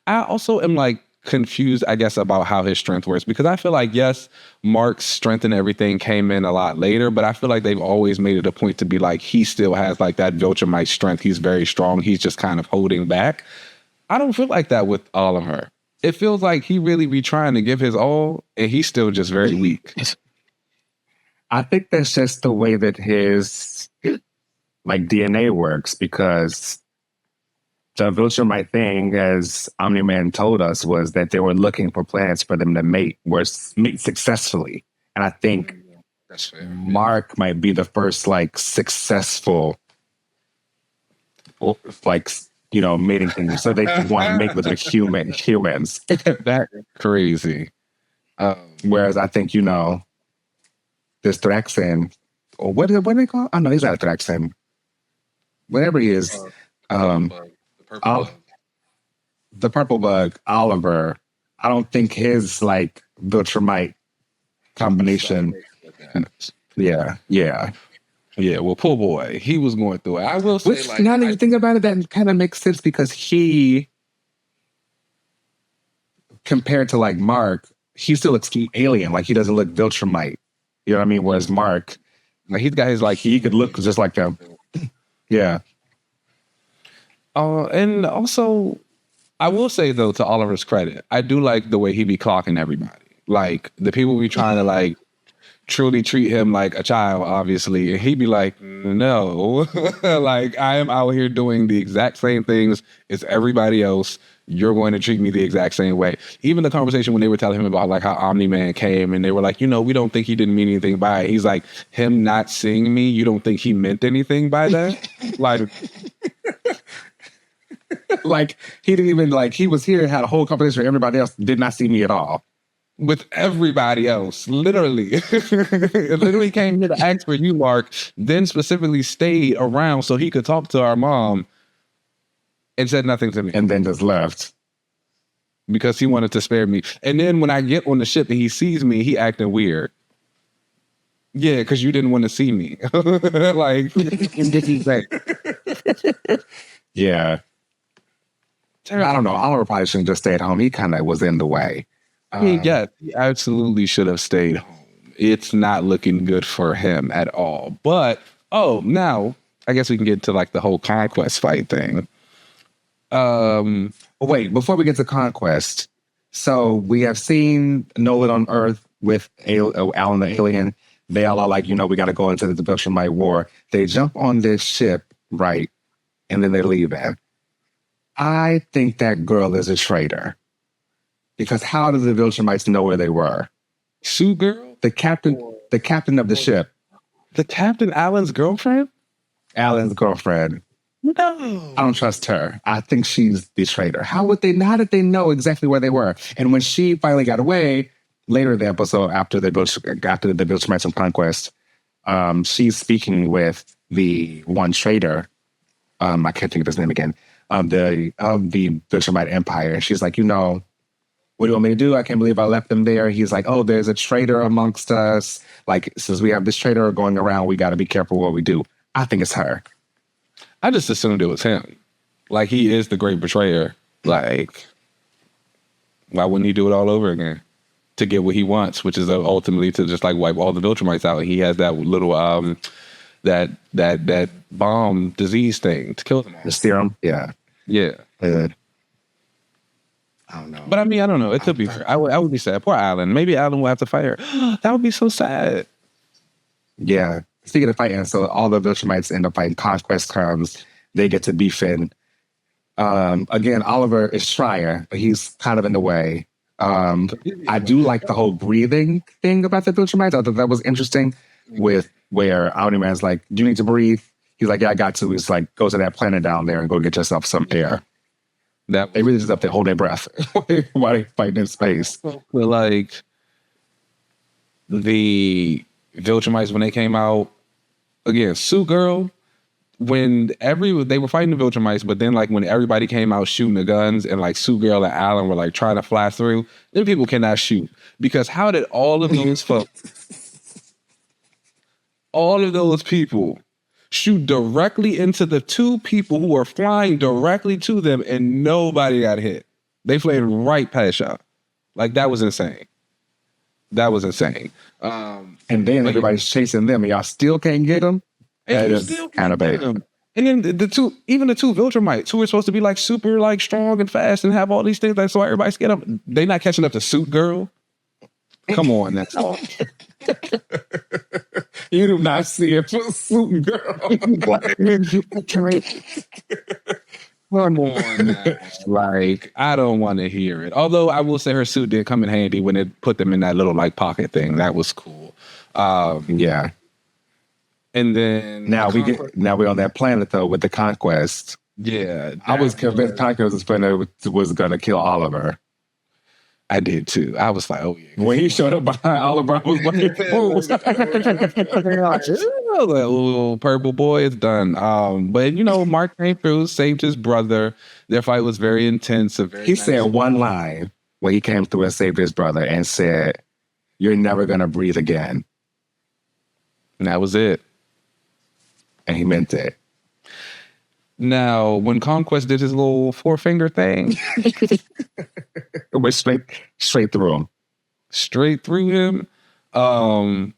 I also am like confused, I guess, about how his strength works because I feel like, yes, Mark's strength and everything came in a lot later, but I feel like they've always made it a point to be like, he still has like that Viltrumite strength. He's very strong. He's just kind of holding back. I don't feel like that with Oliver. It feels like he really be trying to give his all and he's still just very weak.
I think that's just the way that his like DNA works because the Viltrumite thing, as Omni-Man told us, was that they were looking for planets for them to mate successfully. And I think
That's fair.
Mark might be the first like successful like mating thing. So they want to mate with the humans.
That's crazy.
Whereas I think, this Thraxan, or what do they call? Oh no, he's not a Thraxan. Whatever he is. The purple bug, Oliver, I don't think his like Viltrumite combination. Yeah.
Well, poor boy, he was going through it. I will say,
Which now that you think about it, that kind of makes sense because he, compared to like Mark, he still looks alien. Like he doesn't look Viltrumite. You know what I mean? Whereas Mark, like he's got his like he could look just like them. Yeah.
And also, I will say though, to Oliver's credit, I do like the way he be clocking everybody. Like the people be trying to like truly treat him like a child, obviously, and he be like, no, like I am out here doing the exact same things as everybody else. You're going to treat me the exact same way. Even the conversation when they were telling him about like how Omni-Man came and they were like, we don't think he didn't mean anything by it. He's like, him not seeing me, you don't think he meant anything by that? Like.
Like he didn't even like he was here and had a whole conversation with everybody else, did not see me at all.
With everybody else, literally. Literally came here to ask for you, Mark, then specifically stayed around so he could talk to our mom and said nothing to me.
And then just left.
Because he wanted to spare me. And then when I get on the ship and he sees me, he acting weird. Yeah, because you didn't want to see me. Like, did he say?
Yeah. I don't know. Oliver probably shouldn't just stay at home. He kind of was in the way.
Yeah, he absolutely should have stayed home. It's not looking good for him at all. But, now I guess we can get to like the whole conquest fight thing.
Wait, before we get to conquest. So we have seen Nolan on Earth with Alan the alien. They all are like, we got to go into the Viltrumite war. They jump on this ship, right? And then they leave it. I think that girl is a traitor. Because how did the Viltrumites know where they were?
Supergirl?
The captain of the ship.
The captain, Alan's girlfriend?
Alan's girlfriend.
No.
I don't trust her. I think she's the traitor. How did they know exactly where they were? And when she finally got away, later in the episode, after the Viltrumites and Conquest, she's speaking with the one traitor. I can't think of his name again. Of the Viltrumite Empire. And she's like, what do you want me to do? I can't believe I left them there. He's like, oh, there's a traitor amongst us. Like, since we have this traitor going around, we got to be careful what we do. I think it's her.
I just assumed it was him. Like, he is the great betrayer. Like, why wouldn't he do it all over again? To get what he wants, which is ultimately to just like wipe all the Viltrumites out. He has that little that bomb disease thing to kill them all.
The serum? Yeah.
Yeah.
I don't know.
But I mean, I don't know. It could be her. I would be sad. Poor Alan. Maybe Alan will have to fight her. That would be so sad.
Yeah. Speaking of fighting, so all the Viltrumites end up fighting. Conquest comes. They get to befriend. Again, Oliver is Schreier, but he's kind of in the way. I do like the whole breathing thing about the Viltrumites. I thought that was interesting with where Omni-Man's like, do you need to breathe? He's like, yeah, I got to. He's like, go to that planet down there and go get yourself some air. That they really just up there hold their breath while they fight in space.
Well, like the Viltrumites when they came out, again, Supergirl, when they were fighting the Viltrumites, but then like when everybody came out shooting the guns and like Supergirl and Alan were like trying to fly through, then people cannot shoot. Because how did all of those folks, all of those people shoot directly into the two people who were flying directly to them and nobody got hit? They flew right past y'all. Like, that was insane. That was insane.
And then everybody's chasing them and y'all still can't get them? That is kind of bad.
And then the two Viltrumites who were supposed to be like super like strong and fast and have all these things, like so everybody scared up. They not catching up to Supergirl. Come on, that's all.
You do not see it for Supergirl.
Come on, like I don't want to hear it. Although I will say her suit did come in handy when it put them in that little like pocket thing. That was cool.
Yeah.
And then
now we're on that planet though with the Conquest.
Yeah,
I was convinced Conquest was gonna kill Oliver.
I did too. I was like, oh yeah.
When he showed up behind Oliver, I was like,
oh, that little purple boy is done. But you know, Mark came through, saved his brother. Their fight was very intense.
He said one line when he came through and saved his brother and said, "You're never gonna breathe again."
And that was it.
And he meant it.
Now, when Conquest did his little forefinger thing,
it went straight through him.
Straight through him. I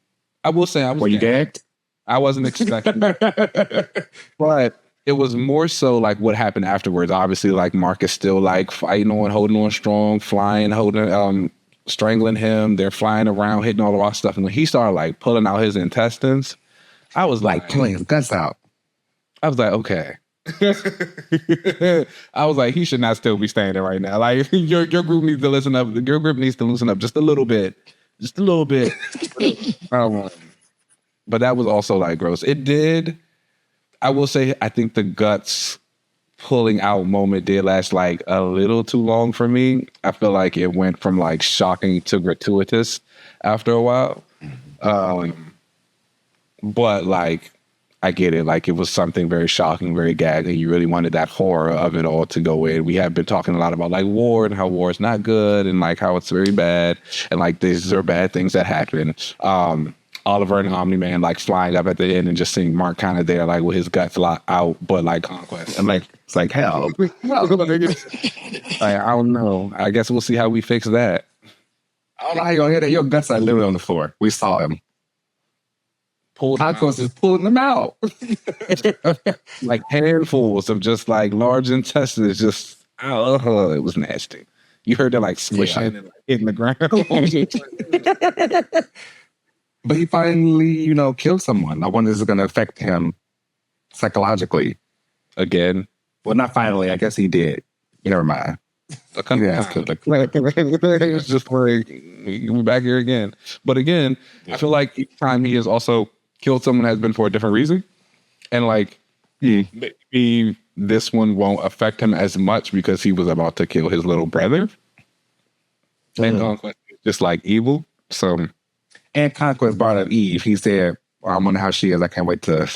will say I was.
Were you gagged?
I wasn't expecting it. But it was more so like what happened afterwards. Obviously, like Mark is still like fighting on, holding on strong, flying, holding, strangling him. They're flying around, hitting all the raw stuff. And when he started like pulling out his intestines, I was like
pulling his guts out.
I was like, okay. I was like, he should not still be staying there right now. Like your group needs to listen up. Your group needs to loosen up just a little bit. Just a little bit. But that was also like gross. It did. I will say, I think the guts pulling out moment did last like a little too long for me. I feel like it went from like shocking to gratuitous after a while. But like, I get it. Like, it was something very shocking, very gagging. You really wanted that horror of it all to go in. We have been talking a lot about like war and how war is not good and like how it's very bad and like these are bad things that happen. Oliver and Omni-Man like flying up at the end and just seeing Mark kind of there like with his guts out, but like Conquest. And like, it's like, hell. Like, I don't know. I guess we'll see how we fix that.
I don't know how you're gonna hear that. Your guts are literally on the floor. We saw him. Conquest is pulling them out.
Like handfuls of just like large intestines, just it was nasty. You heard it like squishing and like, hitting the ground.
But he finally, killed someone. I wonder if it's going to affect him psychologically.
Again?
Well, not finally. I guess he did. Never mind.
It's just like, we're back here again. But again, I feel like each time he has also killed someone has been for a different reason. And like, maybe this one won't affect him as much because he was about to kill his little brother. And Conquest is just like evil. So...
And Conquest brought up Eve. He said, I wonder how she is. I can't wait to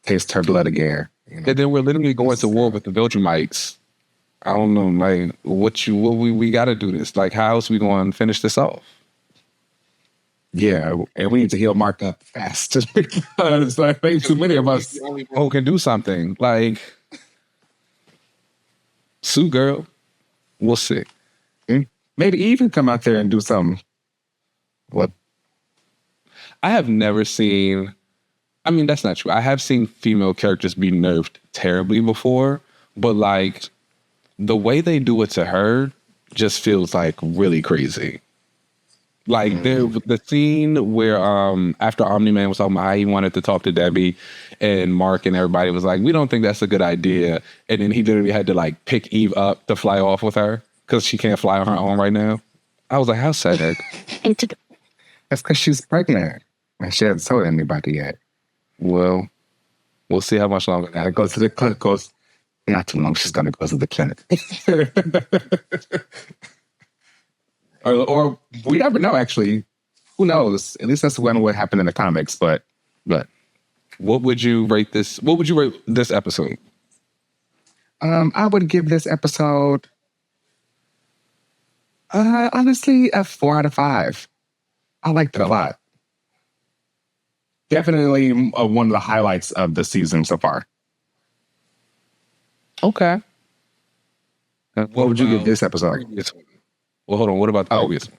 taste her blood again.
And then we're literally going to war with the Viltrumites. I don't know, like, we got to do this. Like, how else we going to finish this off?
Yeah, and we need to heal Mark up fast. Because like, maybe too many of us
who can do something. Like, Supergirl, we'll see.
Maybe Eve can come out there and do something. What?
I have never seen, I mean, that's not true. I have seen female characters be nerfed terribly before, but like the way they do it to her, just feels like really crazy. Like the scene where after Omni-Man was talking about how he wanted to talk to Debbie and Mark and everybody was like, we don't think that's a good idea. And then he literally had to like pick Eve up to fly off with her because she can't fly on her own right now. I was like, how sad.
That's because she's pregnant and she hasn't told anybody yet.
Well, we'll see how much longer
Gotta go to the clinic. Goes not too long. She's gonna go to the clinic. or we never know. Actually, who knows? At least that's what happened in the comics. But
what would you rate this? What would you rate this episode?
I would give this episode honestly a 4 out of 5. I liked it a lot. Definitely one of the highlights of the season so far.
Okay.
What would you give this episode?
Well, hold on. What about the previous one?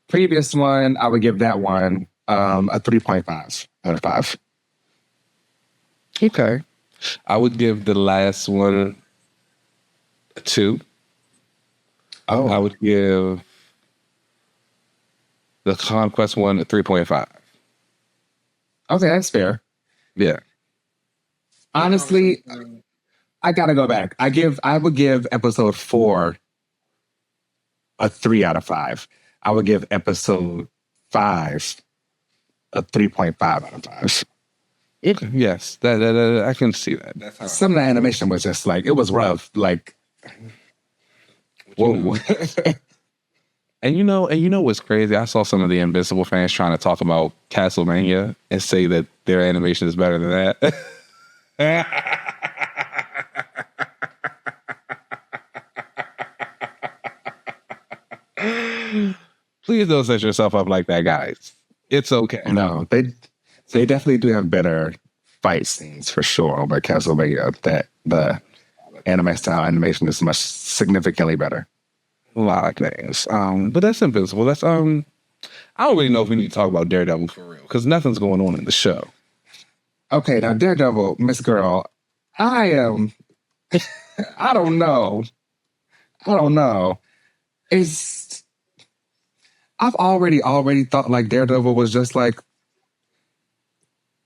Previous one, I would give that one a 3.5 out of 5.
Okay. I would give the last one a 2.
Oh.
I would give the Conquest one a 3.5.
Okay, that's fair.
Yeah.
Honestly, I gotta go back. I would give episode 4 a 3 out of 5. I would give episode 5 a 3.5 out of 5.
Yes, that I can see that. That's how
Some of the animation was just like, it was rough. Like, whoa.
And you know what's crazy? I saw some of the Invincible fans trying to talk about Castlevania and say that their animation is better than that. Please don't set yourself up like that, guys. It's okay.
No, they definitely do have better fight scenes for sure. But Castlevania, that the anime style animation is much significantly better.
A lot of things. But that's Invincible. That's I don't really know if we need to talk about Daredevil for real because nothing's going on in the show.
Okay, now Daredevil, Miss Girl, I am. I don't know. I've already thought like Daredevil was just like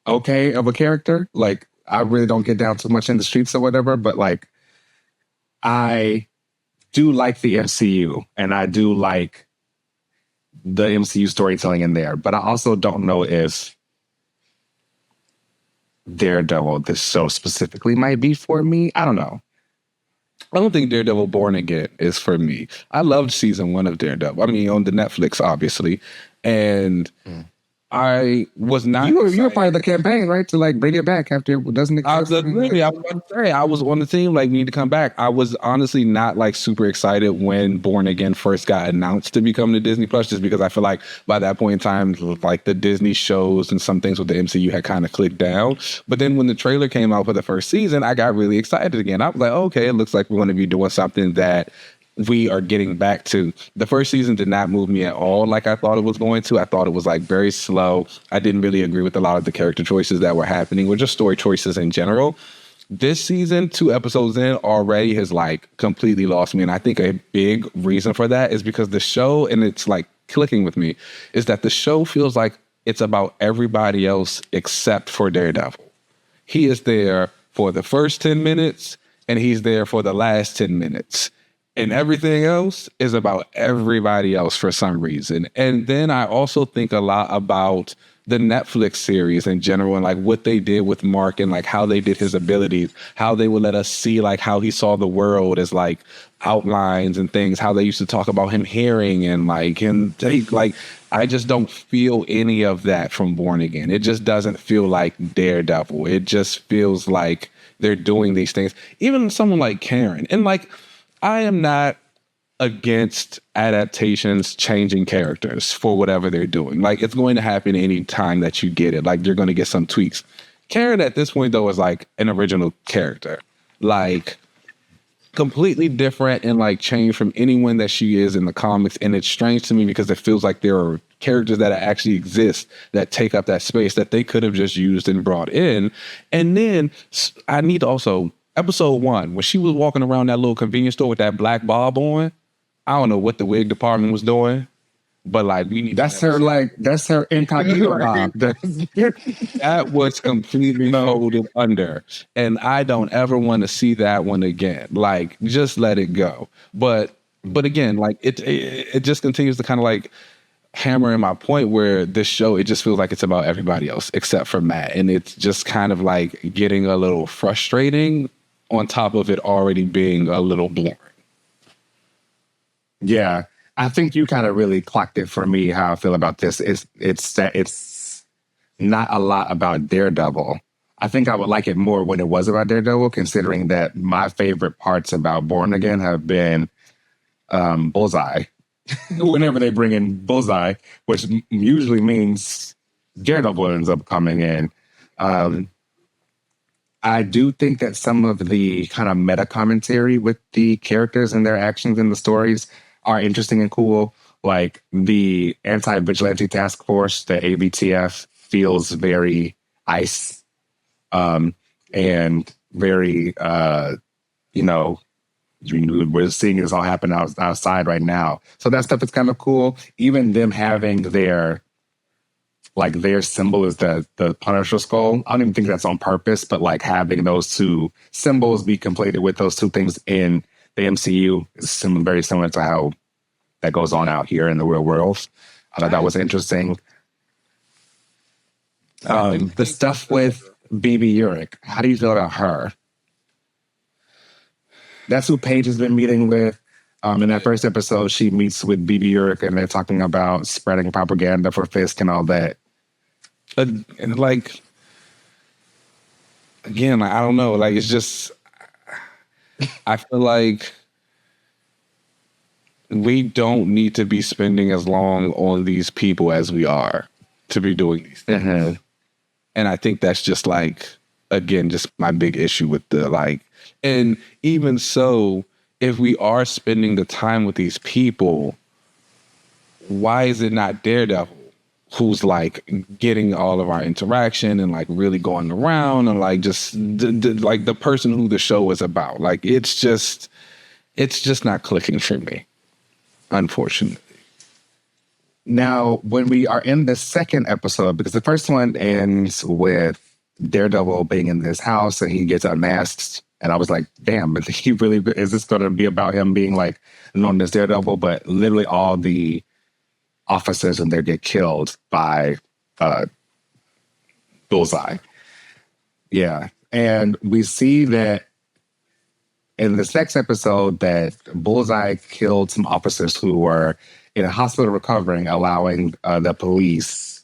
okay of a character. Like I really don't get down too much in the streets or whatever, but like I do like the MCU and I do like the MCU storytelling in there, but I also don't know if Daredevil, this show specifically, might be for me. I don't know.
I don't think Daredevil Born Again is for me. I loved season 1 of Daredevil. I mean, on the Netflix, obviously. And I was not.
You were part of the campaign, right? To like bring it back after it doesn't exist.
I was on the team, like, need to come back. I was honestly not like super excited when Born Again first got announced to become the Disney Plus, just because I feel like by that point in time, like the Disney shows and some things with the MCU had kind of clicked down. But then when the trailer came out for the first season, I got really excited again. I was like, okay, it looks like we're going to be doing something that we are getting back to. The first season did not move me at all like I thought it was going to. I thought it was like very slow. I didn't really agree with a lot of the character choices that were happening, or just story choices in general. This season, 2 episodes in, already has like completely lost me. And I think a big reason for that is because the show, and it's like clicking with me, is that the show feels like it's about everybody else except for Daredevil. He is there for the first 10 minutes and he's there for the last 10 minutes. And everything else is about everybody else for some reason. And then I also think a lot about the Netflix series in general and like what they did with Mark and like how they did his abilities, how they would let us see like how he saw the world as like outlines and things, how they used to talk about him hearing and like him like I just don't feel any of that from Born Again. It just doesn't feel like Daredevil. It just feels like they're doing these things. Even someone like Karen. And like I am not against adaptations changing characters for whatever they're doing. Like, it's going to happen any time that you get it. Like, you're going to get some tweaks. Karen at this point, though, is like an original character. Like, completely different and like changed from anyone that she is in the comics. And it's strange to me because it feels like there are characters that actually exist that take up that space that they could have just used and brought in. And then I need to also... Episode 1, when she was walking around that little convenience store with that black bob on, I don't know what the wig department was doing, but like we need
That's her incognito job.
that was completely folded under, and I don't ever want to see that one again. Like, just let it go. But again, like it just continues to kind of like hammer in my point where this show, it just feels like it's about everybody else except for Matt, and it's just kind of like getting a little frustrating on top of it already being a little boring.
Yeah, I think you kind of really clocked it for me. How I feel about this it's not a lot about Daredevil. I think I would like it more when it was about Daredevil, considering that my favorite parts about Born Again have been Bullseye. Whenever they bring in Bullseye, which usually means Daredevil ends up coming in. I do think that some of the kind of meta commentary with the characters and their actions in the stories are interesting and cool. Like the Anti-Vigilante Task Force, the AVTF, feels very ICE and very, we're seeing this all happen outside right now. So that stuff is kind of cool. Even them having their symbol is the Punisher skull. I don't even think that's on purpose, but like having those two symbols be completed with those two things in the MCU is very similar to how that goes on out here in the real world. I thought that was interesting. The stuff with BB Urick, how do you feel about her? That's who Paige has been meeting with. In that first episode, she meets with BB Urick and they're talking about spreading propaganda for Fisk and all that.
And like, again, I don't know. Like, it's just, I feel like we don't need to be spending as long on these people as we are to be doing these things.
Mm-hmm.
And I think that's just like, again, just my big issue with the like, and even so, if we are spending the time with these people, why is it not Daredevil who's like getting all of our interaction and like really going around and like just like the person who the show is about? Like, it's just not clicking for me, unfortunately.
Now, when we are in the second episode, because the first one ends with Daredevil being in this house and he gets unmasked. And I was like, damn, but he really, is this going to be about him being like known as Daredevil? But literally all the officers in there get killed by Bullseye. Yeah. And we see that in this next episode that Bullseye killed some officers who were in a hospital recovering, allowing the police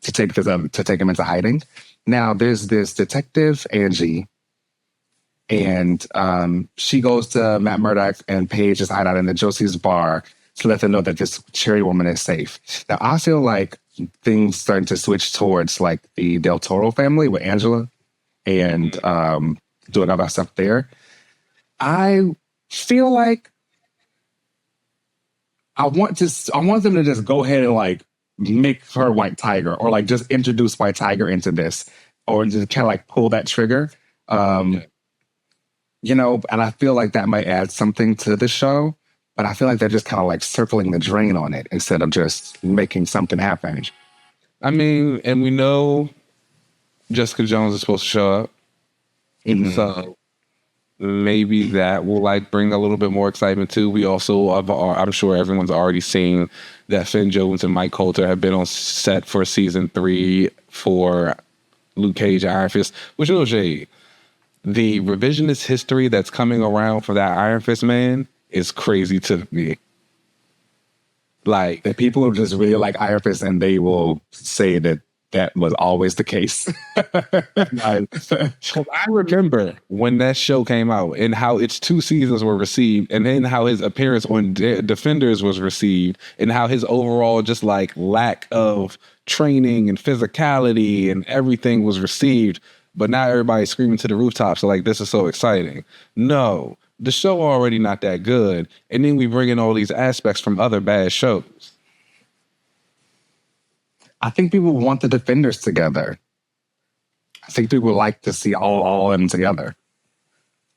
to take him into hiding. Now, there's this detective, Angie, and she goes to Matt Murdock and Paige's hideout in the Josie's bar to let them know that this Cherry woman is safe. Now, I feel like things starting to switch towards like the Del Toro family with Angela and doing all that stuff there. I feel like I want them to just go ahead and like make her White Tiger or like just introduce White Tiger into this or just kind of like pull that trigger. And I feel like that might add something to the show, but I feel like they're just kind of like circling the drain on it instead of just making something happen.
I mean, and we know Jessica Jones is supposed to show up. Mm-hmm. So maybe that will like bring a little bit more excitement too. We also, I'm sure everyone's already seen that Finn Jones and Mike Coulter have been on set for season 3 for Luke Cage and Iron Fist, which no shade. The revisionist history that's coming around for that Iron Fist man is crazy to me. Like,
the people who just really like Iron Fist and they will say that was always the case.
I remember when that show came out and how its 2 seasons were received and then how his appearance on Defenders was received and how his overall just like lack of training and physicality and everything was received. But now everybody's screaming to the rooftops. So like, this is so exciting. No, the show already not that good. And then we bring in all these aspects from other bad shows.
I think people want the Defenders together. I think people like to see all of them together.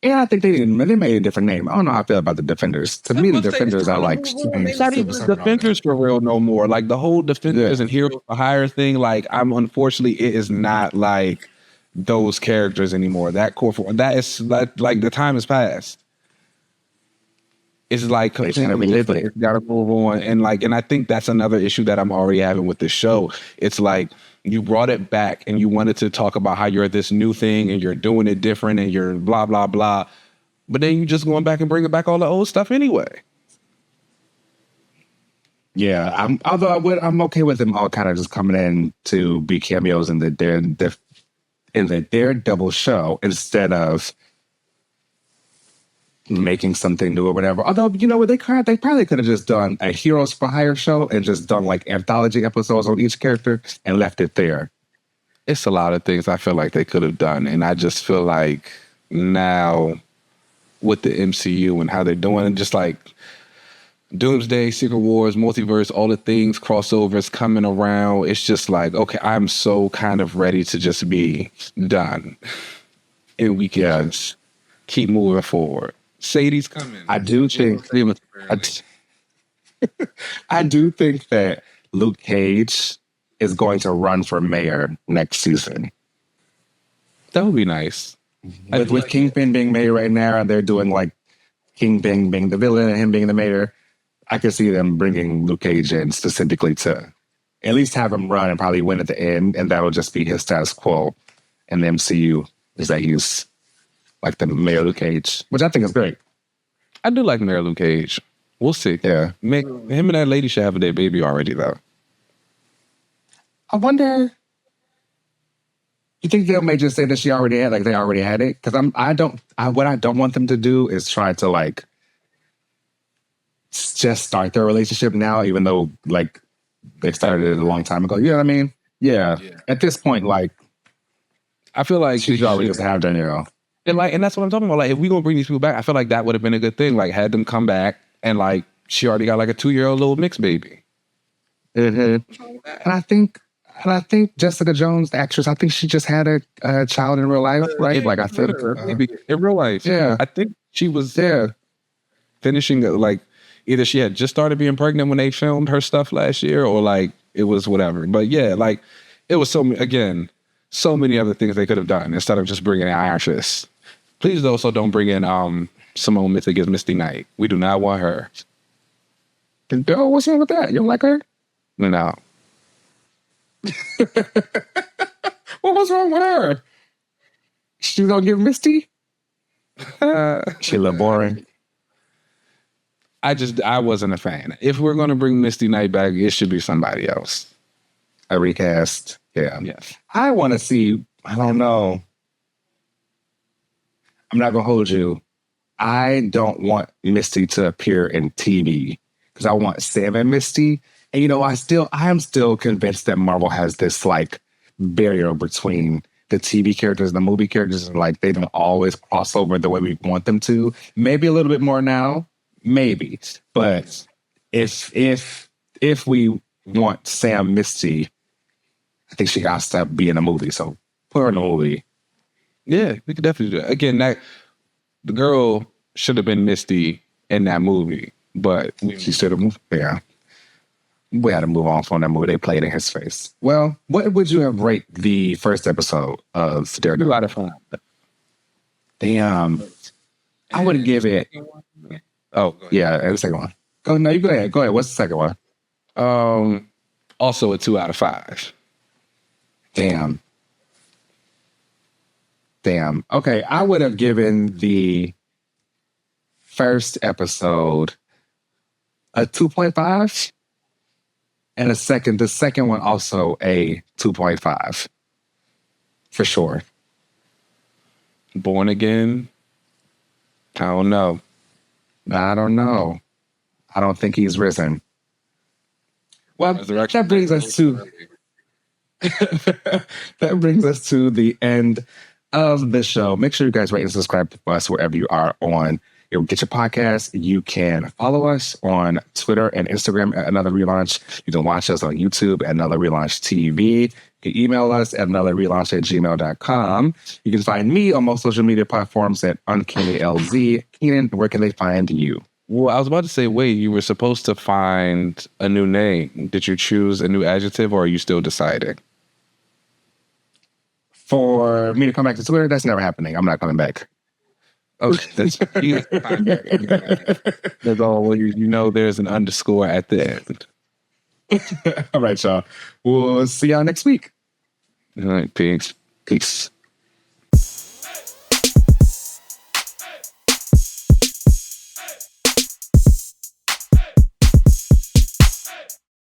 And I think they made a different name. I don't know how I feel about the Defenders. To me, the Defenders are like
It's not even Defenders for real no more. Like the whole Defenders and Hero for Hire thing. Like unfortunately, it is not like those characters anymore. That core for that is like the time has passed. It's like completely gotta move on. And I think that's another issue that I'm already having with the show. It's like you brought it back and you wanted to talk about how you're this new thing and you're doing it different and you're blah blah blah. But then you just going back and bringing back all the old stuff anyway.
Yeah, I'm okay with them all kind of just coming in to be cameos in the Daredevil show instead of making something new or whatever. Although, you know what, they probably could have just done a Heroes for Hire show and just done like anthology episodes on each character and left it there.
It's a lot of things I feel like they could have done. And I just feel like now with the MCU and how they're doing it, just like Doomsday, Secret Wars, Multiverse, all the things, crossovers coming around. It's just like, okay, I'm so kind of ready to just be done. And we can just keep moving forward. Sadie's coming.
I do think that Luke Cage is going to run for mayor next season.
That would be nice.
With Kingpin being mayor right now, they're doing like Kingpin being the villain and him being the mayor. I could see them bringing Luke Cage in specifically to at least have him run and probably win at the end, and that'll just be his status quo in the MCU, is that he's like the Mayor Luke Cage, which I think is great.
I do like Mayor Luke Cage. We'll see.
Yeah.
Him and that lady should have their baby already, though.
I wonder, you think they may just say that they already had it? Because what I don't want them to do is try to like just start their relationship now, even though like they started it a long time ago. You know what I mean? Yeah. At this point, like,
I feel like
she's already just have Danielle.
And that's what I'm talking about. Like, if we gonna bring these people back, I feel like that would have been a good thing. Like, had them come back and like she already got like a 2-year-old little mixed baby.
Mm-hmm. And I think Jessica Jones, the actress, I think she just had a child in real life, right? Like I think
maybe in real life.
Yeah,
I think she was finishing like either she had just started being pregnant when they filmed her stuff last year, or like it was whatever. But yeah, like it was so many other things they could have done instead of just bringing in Iron Fist. Please also don't bring in Simone Mythic as Misty Knight. We do not want her.
Oh, what's wrong with that? You don't like her?
No.
Well, what's wrong with her? She's gonna get Misty? She a little boring.
I wasn't a fan. If we're gonna bring Misty Knight back, it should be somebody else.
A recast. Yeah.
Yes.
I want to see, I don't know. I'm not going to hold you. I don't want Misty to appear in TV because I want Sam and Misty. And, you know, I am still convinced that Marvel has this like barrier between the TV characters and the movie characters. Like they don't always cross over the way we want them to. Maybe a little bit more now. Maybe. But if we want Sam Misty, I think she got to be in a movie. So put her in a movie.
Yeah, we could definitely do that. Again, the girl should have been Misty in that movie, but
she should have moved. Yeah. We had to move on from that movie. They played in his face. Well, what would you have rate the first episode of Daredevil?
A lot of fun.
Damn. I would give it. Oh, yeah, and the second one. Oh, no, you go ahead. Go ahead. What's the second one?
Also a 2 out of 5.
Damn. Okay, I would have given the first episode a 2.5 and the second one also a 2.5 for sure.
Born Again? I don't know.
I don't think he's risen. Well, that brings us to the end of the show. Make sure you guys rate and subscribe to us wherever you are on you get your podcast. You can follow us on Twitter and Instagram at Another Relaunch. You can watch us on YouTube at Another Relaunch TV. You can email us at anotherrelaunch@gmail.com. You can find me on most social media platforms at UncannyLZ. Keenan, where can they find you?
Well, I was about to say, wait, you were supposed to find a new name. Did you choose a new adjective, or are you still deciding?
For me to come back to Twitter, that's never happening. I'm not coming back.
Okay, that's that's all. Well, you know, there's an underscore at the end.
All right, y'all. We'll see y'all next week.
All right, peace.
Peace.